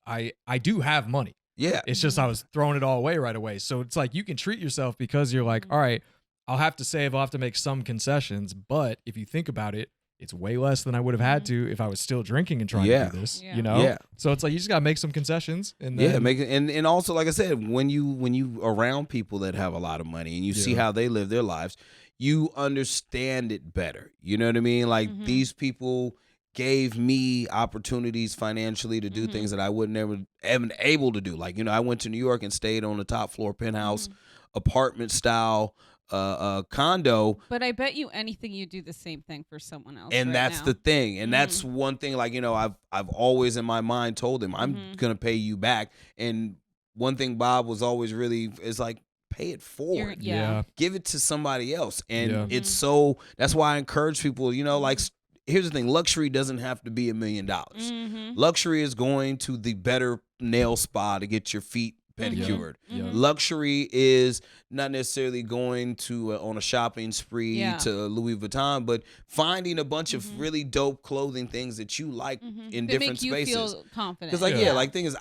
I do have money. Yeah. It's just I was throwing it all away right away. So it's like you can treat yourself because you're like, all right, I'll have to save, I'll have to make some concessions. But if you think about it, it's way less than I would have had to if I was still drinking and trying to do this, you know? Yeah. So it's like you just gotta make some concessions. And then, and also, like I said, when you around people that have a lot of money and you see how they live their lives, you understand it better. You know what I mean? Like these people gave me opportunities financially to do things that I would never have been able to do. Like, you know, I went to New York and stayed on the top floor penthouse apartment style condo. But I bet you anything you do the same thing for someone else. And that's now. the thing. And that's one thing, like, you know, I've always in my mind told him, I'm going to pay you back. And one thing Bob was always really is like, pay it forward. Give it to somebody else. And it's so, that's why I encourage people, you know, like, here's the thing, luxury doesn't have to be $1 million. Luxury is going to the better nail spa to get your feet pedicured. Luxury is not necessarily going to on a shopping spree to Louis Vuitton, but finding a bunch of really dope clothing things that you like in different spaces. You feel confident. Because like thing is,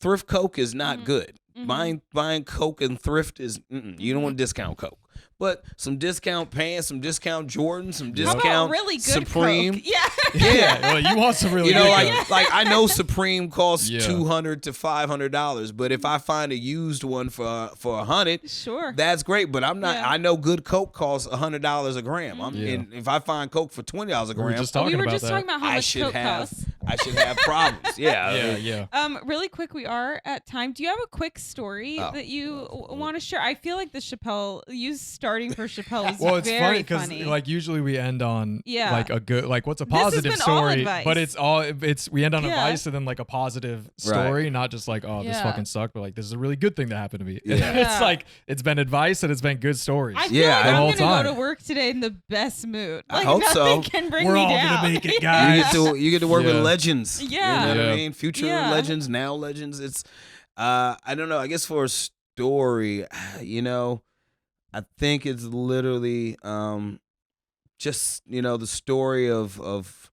thrift Coke is not good. Buying Coke and thrift is you don't want to discount Coke. But some discount pants, some discount Jordans, some discount really good Supreme. Coke? Yeah. Well, you want some really good Coke. like I know Supreme costs $200 to $500, but if I find a used one for $100, sure, that's great. But I'm not. I know good Coke costs $100 a gram. And if I find Coke for $20 a gram, we were just talking about how much Coke costs. I should have problems. Really quick, we are at time. Do you have a quick story that you want to share? I feel like the Chappelle, you starting for Chappelle is it's funny because like usually we end on like a good, like what's a positive story, but we end on advice and then like a positive story, not just like, oh, this fucking sucked, but like this is a really good thing that happened to me. It's like it's been advice and it's been good stories. I feel like I'm gonna go to work today in the best mood. Like, I hope nothing so. can bring We're me all down. gonna make it, guys. You get to work with legends. Yeah. You know what I mean? Future legends, now legends. It's I don't know. I guess for a story, you know, I think it's literally just, you know, the story of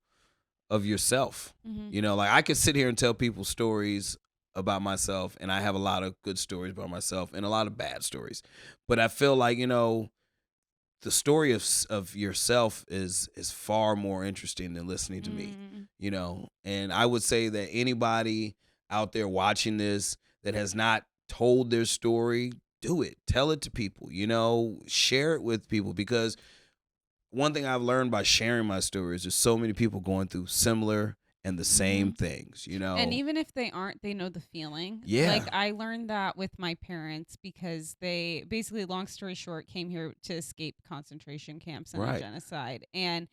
yourself. You know, like I could sit here and tell people stories about myself, and I have a lot of good stories about myself and a lot of bad stories. But I feel like, you know, the story of yourself is far more interesting than listening to me, you know. And I would say that anybody out there watching this that has not told their story, do it. Tell it to people, you know, share it with people, because one thing I've learned by sharing my story is there's so many people going through similar and the same things, you know. And even if they aren't, they know the feeling. Yeah. Like I learned that with my parents because they basically, long story short, came here to escape concentration camps and the genocide. And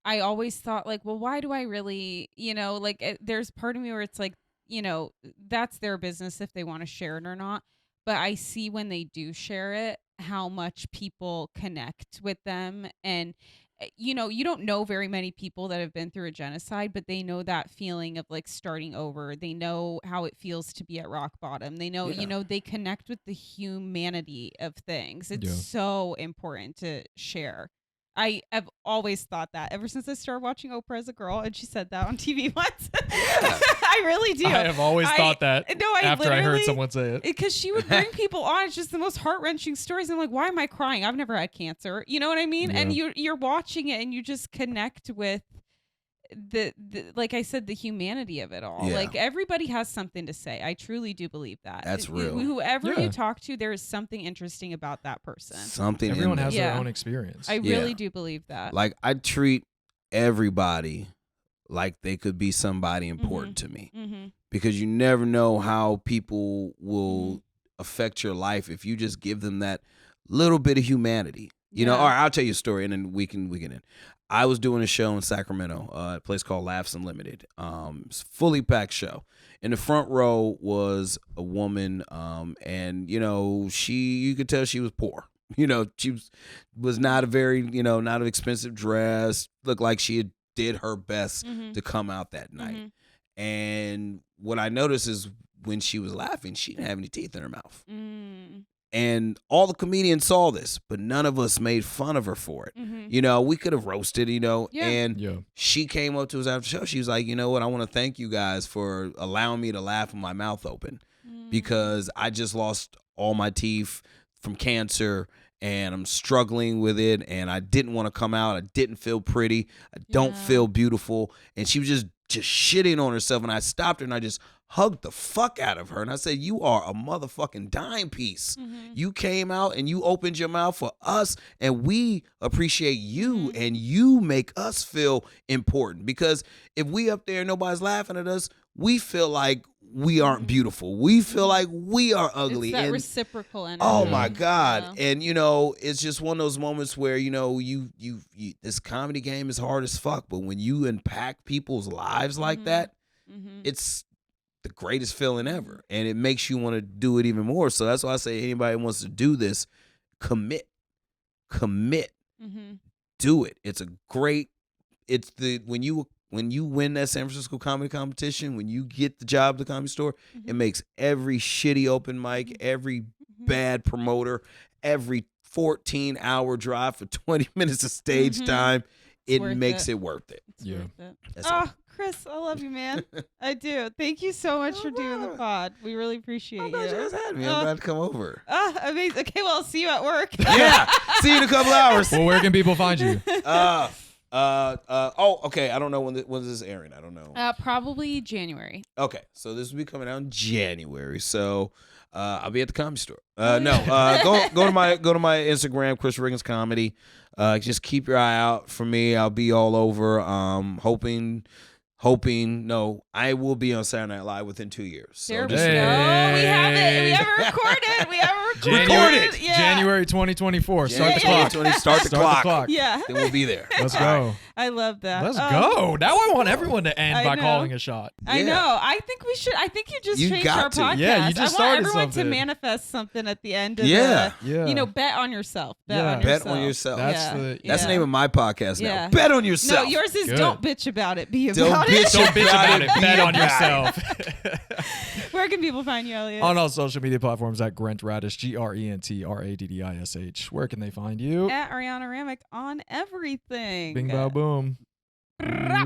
I always thought like, well, why do I really, you know, like there's part of me where it's like, you know, that's their business if they want to share it or not. But I see when they do share it, how much people connect with them. And you know, you don't know very many people that have been through a genocide, but they know that feeling of like starting over. They know how it feels to be at rock bottom. They know, you know, they connect with the humanity of things. It's so important to share. I have always thought that ever since I started watching Oprah as a girl, and she said that on TV once. I really do. I have always thought that after I heard someone say it. Because she would bring people on. It's just the most heart-wrenching stories. I'm like, why am I crying? I've never had cancer. You know what I mean? Yeah. And you're watching it and you just connect with the like I said, the humanity of it all. Like everybody has something to say. I truly do believe that. That's real. Whoever you talk to, there is something interesting about that person. Everyone has their own experience. I really do believe that. Like I treat everybody like they could be somebody important to me, because you never know how people will affect your life if you just give them that little bit of humanity. You know, all right, I'll tell you a story and then we can end. I was doing a show in Sacramento, a place called Laughs Unlimited. It's a fully packed show. In the front row was a woman, and you could tell she was poor. She was not a very, not an expensive dress. Looked like she did her best to come out that night. And what I noticed is when she was laughing, she didn't have any teeth in her mouth. And all the comedians saw this, but none of us made fun of her for it. We could have roasted, and she came up to us after the show. She was like, you know what? I want to thank you guys for allowing me to laugh with my mouth open because I just lost all my teeth from cancer and I'm struggling with it. And I didn't want to come out. I didn't feel pretty. I don't feel beautiful. And she was just shitting on herself. And I stopped her and I just hugged the fuck out of her. And I said, you are a motherfucking dime piece. You came out and you opened your mouth for us and we appreciate you and you make us feel important. Because if we up there and nobody's laughing at us, we feel like we aren't beautiful. We feel like we are ugly. It's that and reciprocal energy. Oh my God. And it's just one of those moments where, you this comedy game is hard as fuck. But when you impact people's lives like that, it's the greatest feeling ever. And it makes you want to do it even more. So that's why I say anybody who wants to do this, commit, do it. When you win that San Francisco comedy competition, when you get the job at the Comedy Store, it makes every shitty open mic, every bad promoter, every 14-hour drive for 20 minutes of stage time, it makes it worth it. It's worth it. Chris, I love you, man. I do. Thank you so much for doing the pod. We really appreciate you. I'm glad you guys had me. I'm glad to come over. Amazing. Okay, well, I'll see you at work. Yeah. See you in a couple hours. Well, where can people find you? Okay. I don't know when is this airing. I don't know. Probably January. Okay, so this will be coming out in January. So I'll be at the Comedy Store. Go to my Instagram, Chris Riggins Comedy. Just keep your eye out for me. I'll be all over. No, I will be on Saturday Night Live within 2 years. So there we go. We have it. We have it recorded. January 2024. Start the clock. Start the clock. Yeah. Then we'll be there. Let's go. I love that. Let's go. Now I want everyone to end by calling a shot. I know. I think we should. I think you just changed our podcast. Yeah, you just started I want everyone something. to manifest something at the end of the, bet on yourself. Bet on yourself. That's the name of my podcast now. Bet on yourself. No, yours is don't bitch about it. Be don't about bitch it. Don't bitch about it. Bet on yourself. Where can people find you, Elliott? On all social media platforms at Grent Radish, GrentRadish. Where can they find you? At Ariana Ramic on everything. Bing, bow, boom.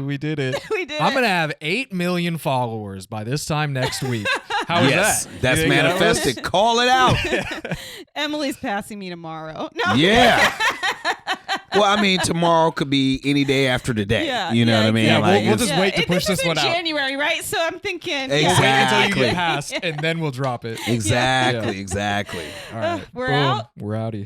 We did it. We did I'm going to have 8 million followers by this time next week. How is that? That's manifested. Call it out. Emily's passing me tomorrow. No. Yeah. Well, I mean, tomorrow could be any day after today. Yeah, you know what I mean? Yeah, we'll just wait to push this one out. January, right? So I'm thinking. We'll wait until you get past, and then we'll drop it. Exactly. All right. We're out. We're outie.